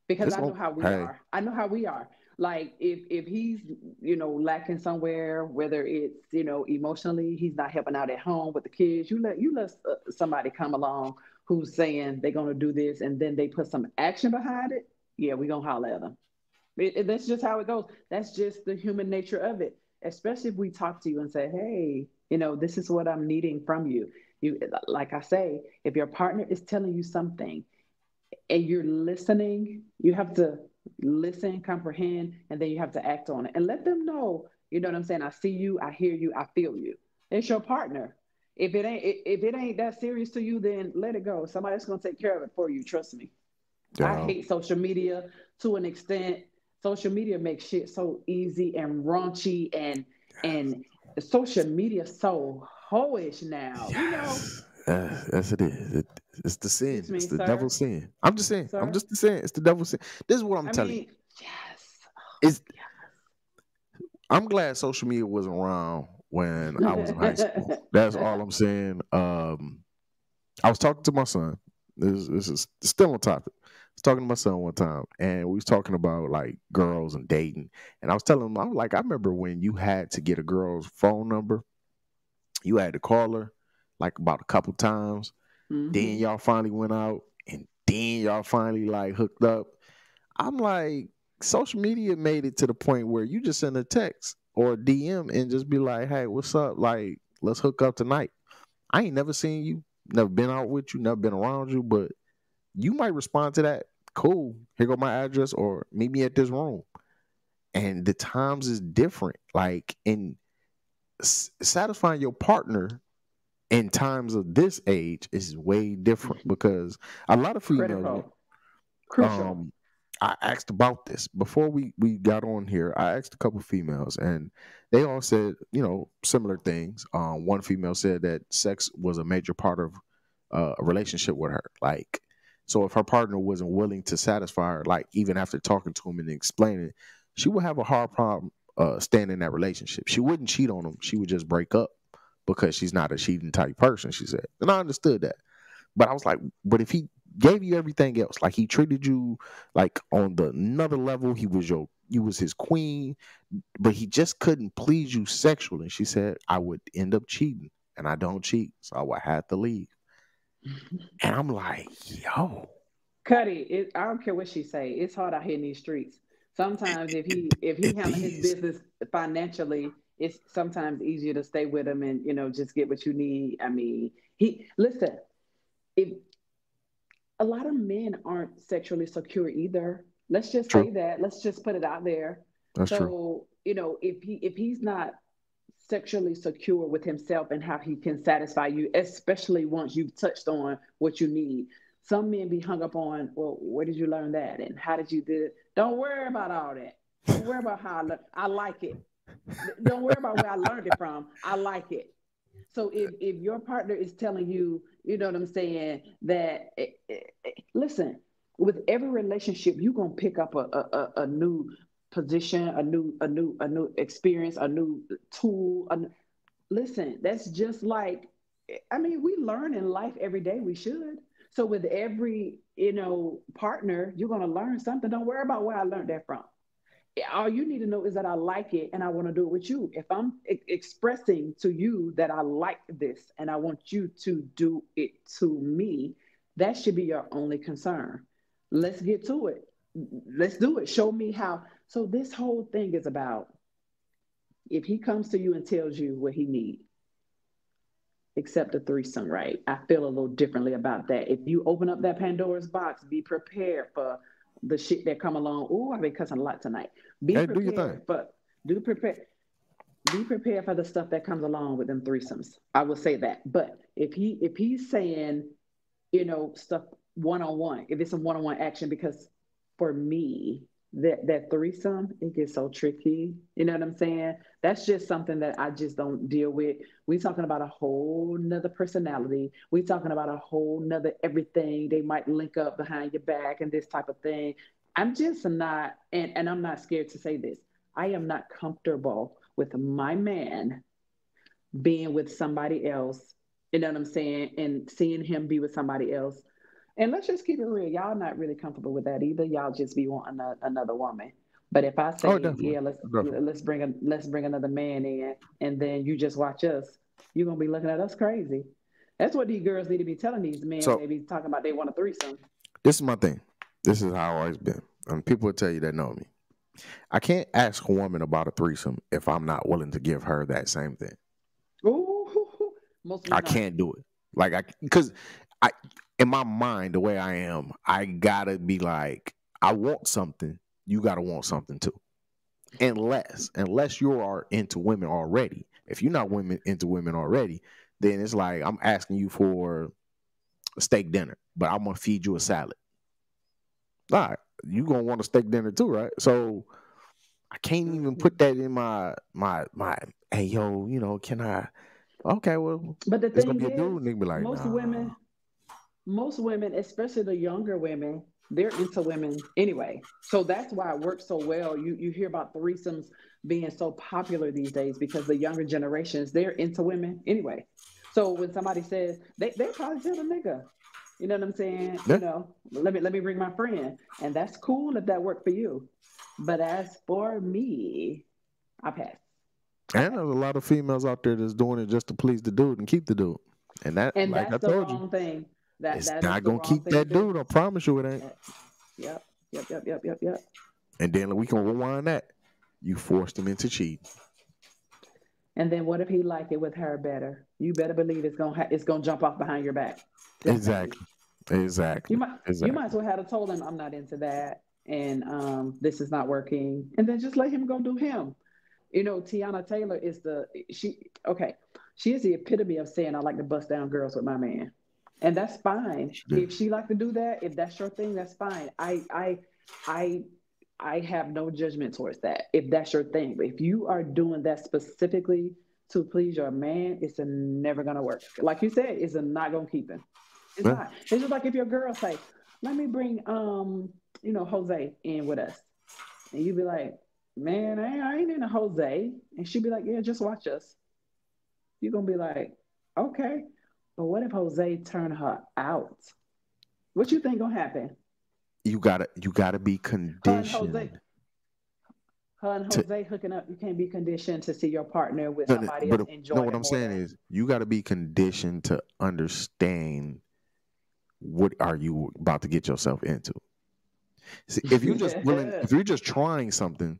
because I know how we are. I know how we are. Like if he's lacking somewhere, whether it's emotionally, he's not helping out at home with the kids. You let somebody come along who's saying they're gonna do this, and then they put some action behind it. Yeah, we gonna holler at them. That's just how it goes. That's just the human nature of it. Especially if we talk to you and say, hey, this is what I'm needing from you. You, like I say, if your partner is telling you something and you're listening, you have to listen, comprehend, and then you have to act on it and let them know, you know what I'm saying? I see you, I hear you, I feel you. It's your partner. If it ain't that serious to you, then let it go. Somebody's gonna take care of it for you. Trust me. Yeah. I hate social media to an extent. Social media makes shit so easy and raunchy, and social media so hoish now. Yes. Yes, it is. It's the sin. It's the devil's sin. I'm just saying. Sir? I'm just saying. It's the devil's sin. This is what I'm telling you. Yes. I'm glad social media wasn't around when I was in high school. That's all I'm saying. I was talking to my son. This is still on topic. I was talking to my son one time, and we was talking about like girls and dating. And I was telling him, I remember when you had to get a girl's phone number, you had to call her like about a couple times. Mm-hmm. Then y'all finally went out, and then y'all finally like hooked up. I'm like, social media made it to the point where you just send a text or a DM and just be like, hey, what's up? Like, let's hook up tonight. I ain't never seen you, never been out with you, never been around you, but you might respond to that. Cool. Here go my address, or meet me at this room. And the times is different. Like, in satisfying your partner in times of this age is way different, because a lot of females. Crucial. I asked about this before we got on here. I asked a couple of females, and they all said, similar things. One female said that sex was a major part of a relationship with her. Like, so if her partner wasn't willing to satisfy her, like even after talking to him and explaining it, she would have a hard problem staying in that relationship. She wouldn't cheat on him. She would just break up because she's not a cheating type person, she said. And I understood that. But I was like, but if he gave you everything else, like he treated you like on another level, you was his queen, but he just couldn't please you sexually. She said, I would end up cheating, and I don't cheat, so I would have to leave. And I'm like, yo, Cuddy, I don't care what she say. It's hard out here in these streets. Sometimes if he handles his business financially, it's sometimes easier to stay with him and just get what you need. I mean, if a lot of men aren't sexually secure either. Let's just say that. Let's just put it out there. That's true. If he's not sexually secure with himself and how he can satisfy you, especially once you've touched on what you need. Some men be hung up on, well, where did you learn that? And how did you do it? Don't worry about all that. Don't worry about how I like it. Don't worry about where I learned it from. I like it. So if your partner is telling you, you know what I'm saying, that, listen, with every relationship, you're going to pick up a new position, a new experience, a new tool. Listen, that's just like, we learn in life every day. We should. So with every, partner, you're going to learn something. Don't worry about where I learned that from. All you need to know is that I like it and I want to do it with you. If I'm expressing to you that I like this and I want you to do it to me, that should be your only concern. Let's get to it. Let's do it. Show me how. So this whole thing is about, if he comes to you and tells you what he needs, accept a threesome, right? I feel a little differently about that. If you open up that Pandora's box, be prepared for the shit that come along. Oh, I've been cussing a lot tonight. Do prepare. be prepared for the stuff that comes along with them threesomes. I will say that. But if he's saying, stuff one on one, if it's a one on one action, because for me, that threesome, it gets so tricky. You know what I'm saying? That's just something that I just don't deal with. We talking about a whole nother personality. We talking about a whole nother everything. They might link up behind your back and this type of thing. I'm just not, and I'm not scared to say this. I am not comfortable with my man being with somebody else. You know what I'm saying? And seeing him be with somebody else. And let's just keep it real. Y'all not really comfortable with that either. Y'all just be wanting another woman. But if I Oh, say, definitely, yeah, definitely. let's bring another man in, and then you just watch us, you're gonna be looking at us crazy. That's what these girls need to be telling these men when So they be talking about they want a threesome. this is my thing. This is how I've always been. And people will tell you that know me. I can't ask a woman about a threesome if I'm not willing to give her that same thing. Ooh, most I men aren't. can't do it. Like because I in my mind, the way I am, I gotta be like, I want something, you gotta want something too. Unless you are into women already. If you're not women into women already, then it's like I'm asking you for a steak dinner, but I'm gonna feed you a salad. All right, you gonna want a steak dinner too, right? So I can't even Mhm. put that in my. Hey yo, can I? Okay, well, But the it's gonna thing be a is, dude, and they be like, most nah. women most women, especially the younger women, they're into women anyway. So that's why it works so well. You hear about threesomes being so popular these days because the younger generations, they're into women anyway. So when somebody says they probably tell the nigga, you know what I'm saying? Yeah, Let me bring my friend. And that's cool if that worked for you. But as for me, I pass. I and pass. there's a lot of females out there that's doing it just to please the dude and keep the dude, and that, And like I that's the told you, wrong thing. That it's that is not the gonna wrong keep thing to that do. dude. I promise you, it ain't. Uh, Yep, yep. And then we can rewind that. You forced him into cheating. And then what if he like it with her better? You better believe it's gonna jump off behind your back. Just saying. Exactly. You Exactly. might as Exactly. well have told him I'm not into that and this is not working, and then just let him go do him. Tiana Taylor is she is the epitome of saying I like to bust down girls with my man, and that's fine. She did. If she like to do that, if that's your thing, that's fine. I I have no judgment towards that if that's your thing. But if you are doing that specifically to please your man, it's never gonna work. Like you said, it's not gonna keep him. It's Yeah. not. It's just like if your girl say, "Let me bring Jose in with us," and you be like, "Man, I ain't into Jose," and she be like, "Yeah, just watch us." You're gonna be like, "Okay," but what if Jose turn her out? What you think gonna happen? You gotta be Her and Jose, conditioned her and to. Jose hooking up. You can't be conditioned to see your partner with No, no, somebody but else no, enjoying what it I'm more saying than. is you gotta be conditioned to understand what are you about to get yourself into. See, if you're just trying something,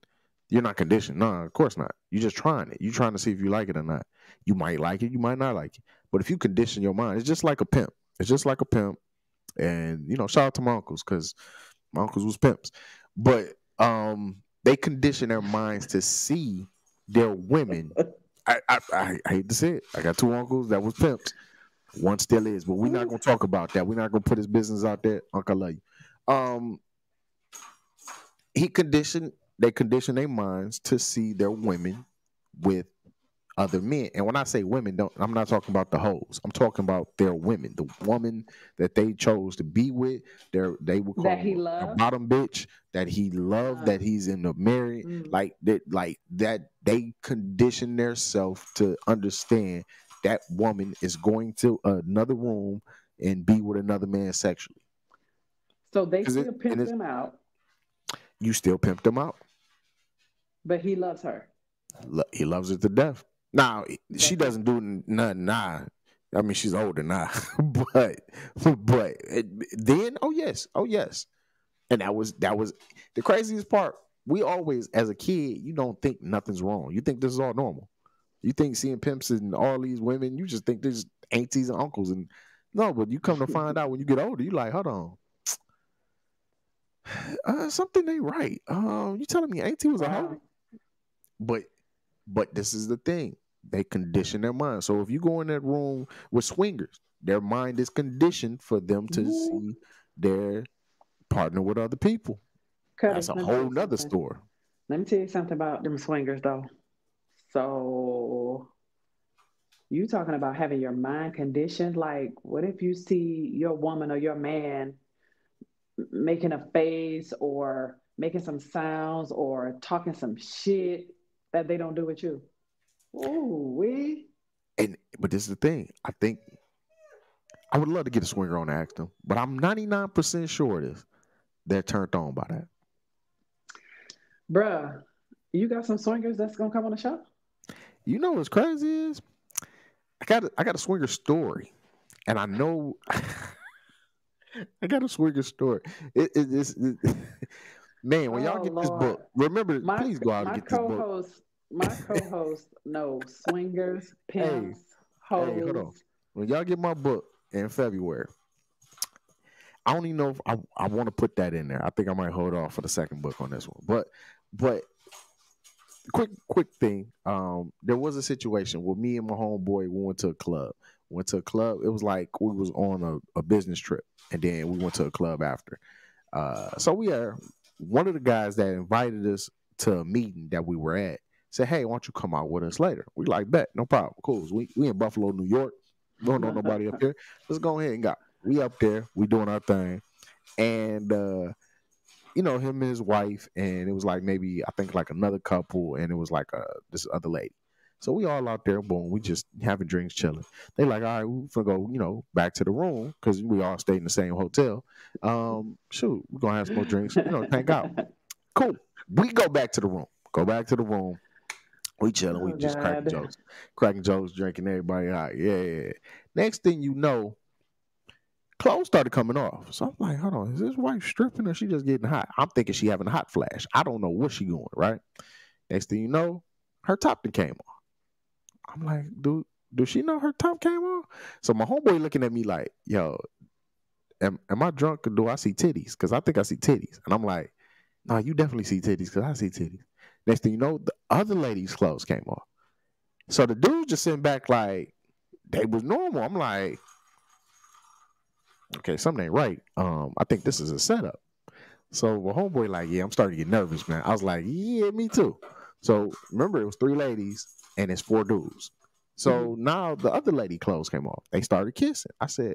you're not conditioned. No, of course not. You're just trying it. You're trying to see if you like it or not. You might like it, you might not like it. But if you condition your mind, it's just like a pimp. It's just like a pimp. And shout out to my uncles because my uncles was pimps. But they condition their minds to see their women. I hate to say it. I got two uncles that was pimps. One still is, but we're not gonna talk about that. We're not gonna put his business out there. Uncle, I love you. He conditioned they condition their minds to see their women with other men. And when I say women, don't I'm not talking about the hoes. I'm talking about their women, the woman that they chose to be with. They would That call he a loves. bottom bitch that he loved, Uh, that he's in the married, mm. like that. They condition themselves to understand that woman is going to another room and be with another man sexually. So they Because it still and pimp it's them out, you still pimp them out. but he loves her. He loves her to death. Now she That's it. doesn't do nothing now. I mean, she's older now, but then, oh yes, and that was the craziest part. We always, as a kid, you don't think nothing's wrong. You think this is all normal. You think seeing pimps and all these women, you just think there's aunties and uncles, and no, but you come to find out when you get older, you like, hold on, something ain't right. You telling me auntie was a hoe? Wow. But But this is the thing. They condition their mind. So if you go in that room with swingers, their mind is conditioned for them to see their partner with other people. Cuddy, That's a let me tell whole you nother something. story. Let me tell you something about them swingers, though. So you talking about having your mind conditioned? Like, what if you see your woman or your man making a face or making some sounds or talking some shit that they don't do with you? Oh, we. But this is the thing. I think I would love to get a swinger on and ask them, but I'm 99% sure it is. They're turned on by that. Bruh, you got some swingers that's gonna come on the show? You know what's crazy is I got a swinger story, and I know I got a swinger story. Man, when y'all Oh get this Lord. book, remember, My please go out and my get this book. co-host knows swingers, Hey, pimps, hey, hold on. hoes. When y'all get my book in February, I don't even know if I want to put that in there. I think I might hold off for the second book on this one. But quick thing. There was a situation where me and my homeboy went to a club. Went to a club. It was like we was on a business trip, and then we went to a club after. So we are one of the guys that invited us to a meeting that we were at. Said, "Hey, why don't you come out with us later?" We like, "Bet, no problem, cool." We in Buffalo, New York. We don't know nobody up here. Let's go ahead and go. We up there. We doing our thing, and him and his wife, and it was like maybe I think like another couple, and it was like this other lady. So we all out there, boom, we just having drinks, chilling. They like, all right, we finna go, back to the room because we all stayed in the same hotel. Shoot, we're gonna have some more drinks, hang out. Cool. We go back to the room. We chilling. We Oh just God. cracking jokes, drinking everybody out. Yeah. Next thing you know, clothes started coming off. So I'm like, hold on, is this wife stripping or she just getting hot? I'm thinking she having a hot flash. I don't know what she going, right? Next thing you know, her top came off. I'm like, do she know her top came off? So my homeboy looking at me like, yo, am I drunk or do I see titties? Because I think I see titties. And I'm like, no, you definitely see titties because I see titties. Next thing you know, the other lady's clothes came off. So the dude just sitting back like, they was normal. I'm like, okay, something ain't right. I think this is a setup. So my homeboy like, yeah, I'm starting to get nervous, man. I was like, yeah, me too. So remember, it was 3 ladies and it's 4 dudes. So now the other lady clothes came off. They started kissing. I said,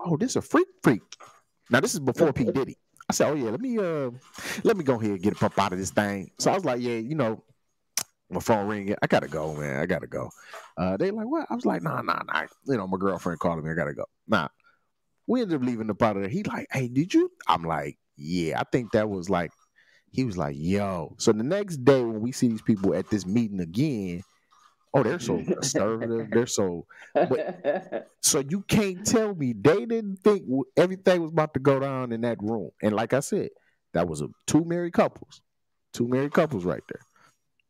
oh, this a freak. Now this is before P. Diddy. I said, oh yeah, let me go ahead and get up out of this thing. So I was like, yeah, my phone ringing. I gotta go, man. I gotta go. They like, what? I was like, nah. My girlfriend calling me. I gotta go. Nah. We ended up leaving the part of there. He like, hey, did you? I'm like, yeah, I think that was like, he was like, yo. So the next day when we see these people at this meeting again, oh, they're so conservative. They're so, so you can't tell me they didn't think everything was about to go down in that room. And like I said, that was 2 married couples right there.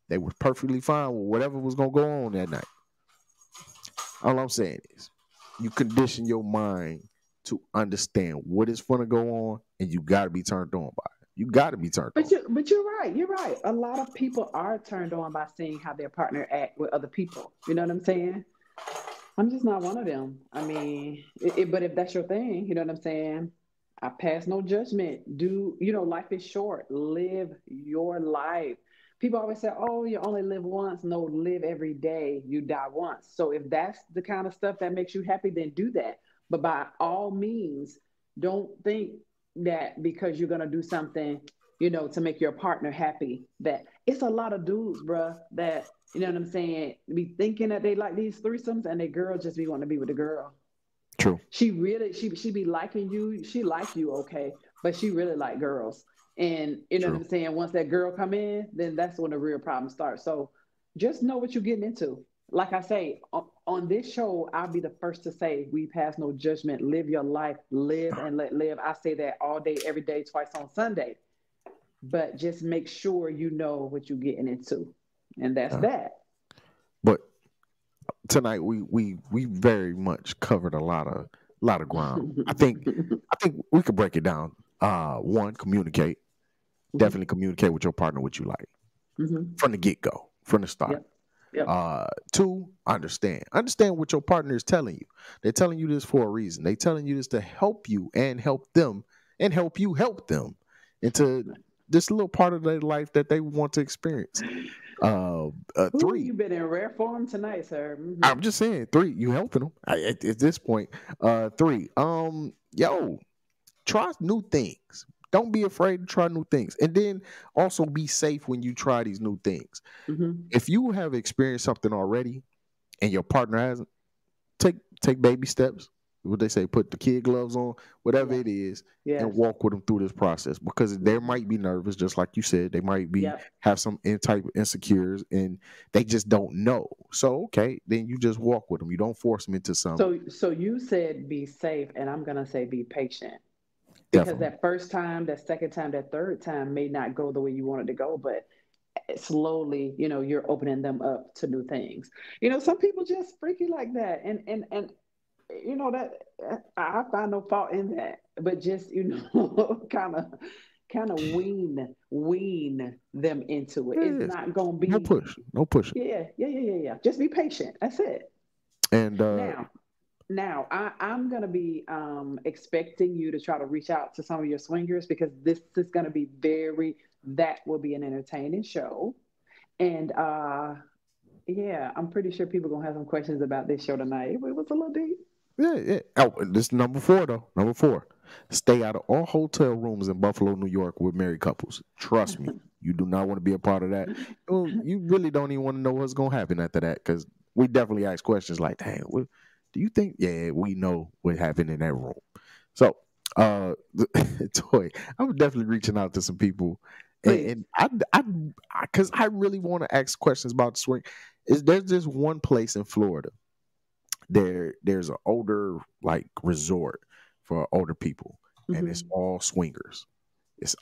They were perfectly fine with whatever was going to go on that night. All I'm saying is you condition your mind to understand what is going to go on, and you got to be turned on by it. You got to be turned on. But you're right. You're right. A lot of people are turned on by seeing how their partner act with other people. You know what I'm saying? I'm just not one of them. I mean, but if that's your thing, you know what I'm saying? I pass no judgment. Life is short. Live your life. People always say, oh, you only live once. No, live every day. You die once. So if that's the kind of stuff that makes you happy, then do that. But by all means, don't think that because you're going to do something, to make your partner happy, that it's a lot of dudes, bruh, that, you know what I'm saying, be thinking that they like these threesomes and the girl just be wanting to be with the girl. True. She be liking you. She like you, okay, but she really like girls. And you know what I'm saying? Once that girl come in, then that's when the real problem starts. So just know what you're getting into. Like I say, on this show, I'll be the first to say we pass no judgment. Live your life, live and let live. I say that all day, every day, twice on Sunday. But just make sure you know what you're getting into, and that's that. But tonight we very much covered a lot of ground. I think we could break it down. One, communicate. Definitely communicate with your partner what you like from the get go. from the start. Yep. Yep. Two, understand. Understand what your partner is telling you. They're telling you this for a reason. They're telling you this to help you and help them and help you help them into this little part of their life that they want to experience. Three, You've been in rare form tonight, sir. Mm-hmm. I'm just saying, three, you helping them at this point. Three, yo, try new things. Don't be afraid to try new things. And then also be safe when you try these new things. Mm-hmm. If you have experienced something already and your partner hasn't, take baby steps. What they say, put the kid gloves on, whatever it is, and walk with them through this process, because they might be nervous, just like you said. They might be have some type of insecures, and they just don't know. So okay, then you just walk with them. You don't force them into something. So you said be safe, and I'm gonna say be patient, because Definitely. that first time, that second time, that third time may not go the way you wanted to go, but slowly, you're opening them up to new things. Some people just freaky like that, and that I find no fault in that, but just kind of wean them into it. It's not gonna be no push. Yeah. Just be patient. That's it. And now I'm gonna be expecting you to try to reach out to some of your swingers, because this is gonna be that will be an entertaining show, and I'm pretty sure people are gonna have some questions about this show tonight. It was a little deep. Yeah. Oh, this is number 4 though. Number 4. Stay out of all hotel rooms in Buffalo, New York with married couples. Trust me, you do not want to be a part of that. You really don't even want to know what's going to happen after that, because we definitely ask questions like, "Dang, what do you think?" Yeah, we know what happened in that room. So, Toy, I'm definitely reaching out to some people, and because I really want to ask questions about the swing. There's this one place in Florida. There's an older resort for older people, and it's all swingers. It's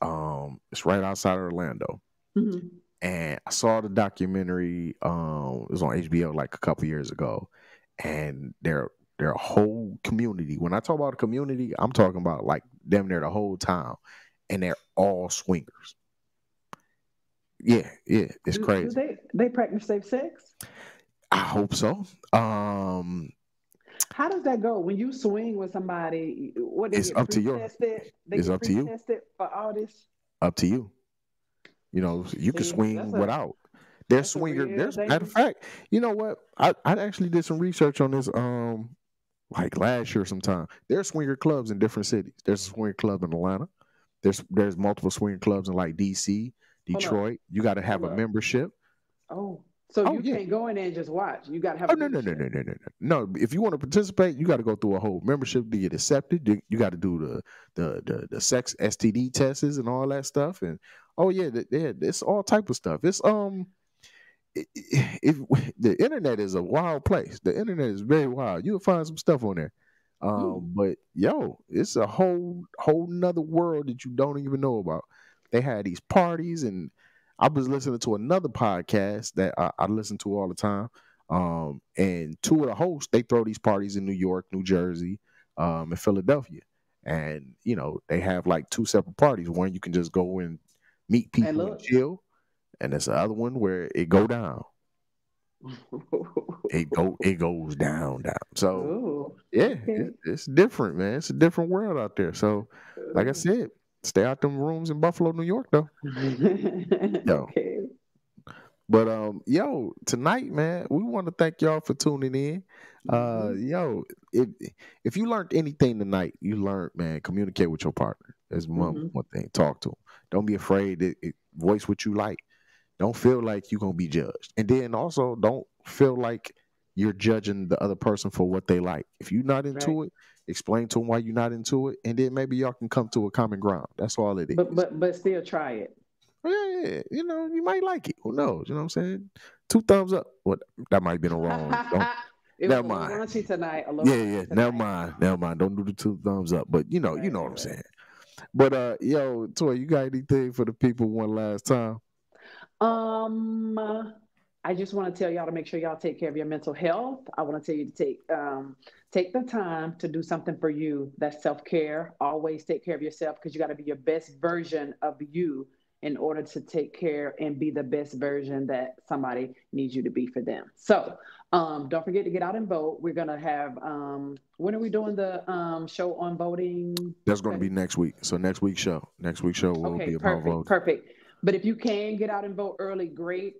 right outside of Orlando, and I saw the documentary. It was on HBO like a couple years ago, and they're a whole community. When I talk about a community, I'm talking about like them there the whole town, and they're all swingers. Yeah, it's crazy. Do they practice safe sex? I hope so. How does that go when you swing with somebody? What it's up to you. It's up to you. For all this. Up to you. You can swing without. There's swinger. Matter of fact, you know what? I actually did some research on this. Like last year sometime. There's swinger clubs in different cities. There's a swinger club in Atlanta. There's multiple swinger clubs in like DC, Detroit. You got to have a membership. Oh. So you can't go in there and just watch. You got to have. No. If you want to participate, you got to go through a whole membership to get accepted. You got to do the sex STD tests and all that stuff. And it's all type of stuff. It's if the internet is a wild place. The internet is very wild. You'll find some stuff on there. But it's a whole nother world that you don't even know about. They had these parties, and I was listening to another podcast that I listen to all the time. And two of the hosts, they throw these parties in New York, New Jersey, and Philadelphia. And, they have like 2 separate parties. One, you can just go and meet people and chill. And there's the other one where it go down. It goes down. So, it's different, man. It's a different world out there. So, like I said, stay out them rooms in Buffalo, New York, though. Okay. But tonight, man, we want to thank y'all for tuning in. If you learned anything tonight, you learned, man, communicate with your partner. That's one thing. Talk to them. Don't be afraid to voice what you like. Don't feel like you're gonna be judged, and then also don't feel like you're judging the other person for what they like. If you're not into it, explain to them why you're not into it, and then maybe y'all can come to a common ground. That's all it is. But still try it. Yeah, you might like it. Who knows? You know what I'm saying? 2 thumbs up. What? That might be the wrong. Never mind. Tonight, Never mind. Don't do the 2 thumbs up. But you know what I'm saying. But Toy, you got anything for the people one last time? I just want to tell y'all to make sure y'all take care of your mental health. I want to tell you to take the time to do something for you. That's self-care. Always take care of yourself, because you got to be your best version of you in order to take care and be the best version that somebody needs you to be for them. So don't forget to get out and vote. We're gonna have when are we doing the show on voting? That's going to be next week. So next week's show will be about voting. Perfect. But if you can get out and vote early, great.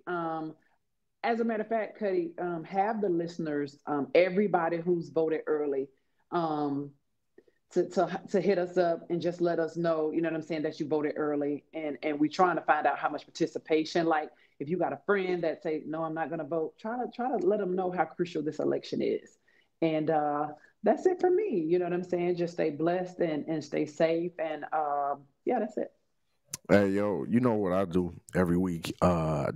As a matter of fact, Cuddy, have the listeners, everybody who's voted early, to hit us up and just let us know, you know what I'm saying, that you voted early, and we're trying to find out how much participation. Like if you got a friend that say, no, I'm not going to vote, try to let them know how crucial this election is. And that's it for me. You know what I'm saying? Just stay blessed and stay safe. And yeah, that's it. Hey, yo, you know what I do every week?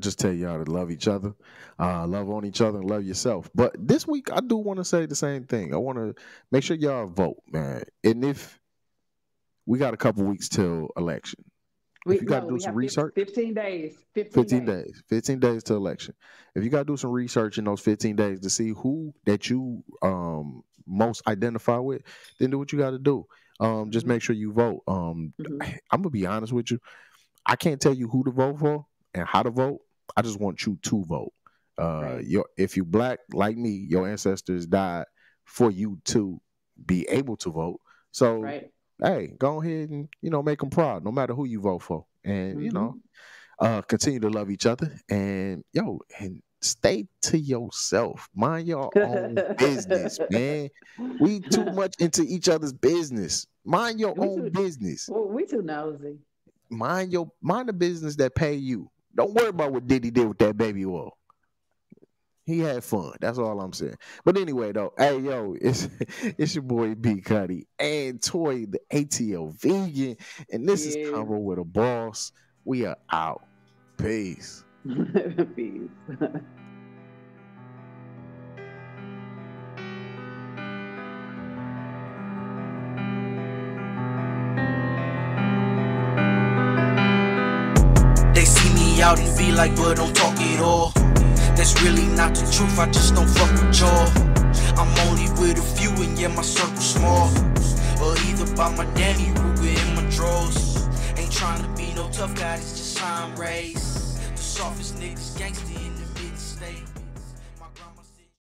Just tell y'all to love each other, love on each other, and love yourself. But this week, I do want to say the same thing. I want to make sure y'all vote, man. And if we got a couple weeks till election, if you got to do some research, 15 days. 15 days to election. If you got to do some research in those 15 days to see who that you most identify with, then do what you got to do. Just make sure you vote. I'm gonna be honest with you. I can't tell you who to vote for and how to vote. I just want you to vote. Right. If you black like me, your ancestors died for you to be able to vote. So, right. Hey, go ahead and make them proud, no matter who you vote for, and continue to love each other, and stay to yourself. Mind your own business, man. We too much into each other's business. Mind your own business. Well, we too nosy. Mind the business that pay you. Don't worry about what Diddy did with that baby oil. He had fun. That's all I'm saying. But anyway, though, hey, yo, it's your boy B Cuddy and Toy, the ATL vegan, and this is Convo with a Boss. We are out. Peace. Peace. They see me out and feel like, but don't talk it all. That's really not the truth, I just don't fuck with y'all. I'm only with a few and yeah, my circle's small. Or either by my Danny Ruger in my drawers. Ain't trying to be no tough guy, it's just how I'm raised. The softest niggas gangster in the mid-state.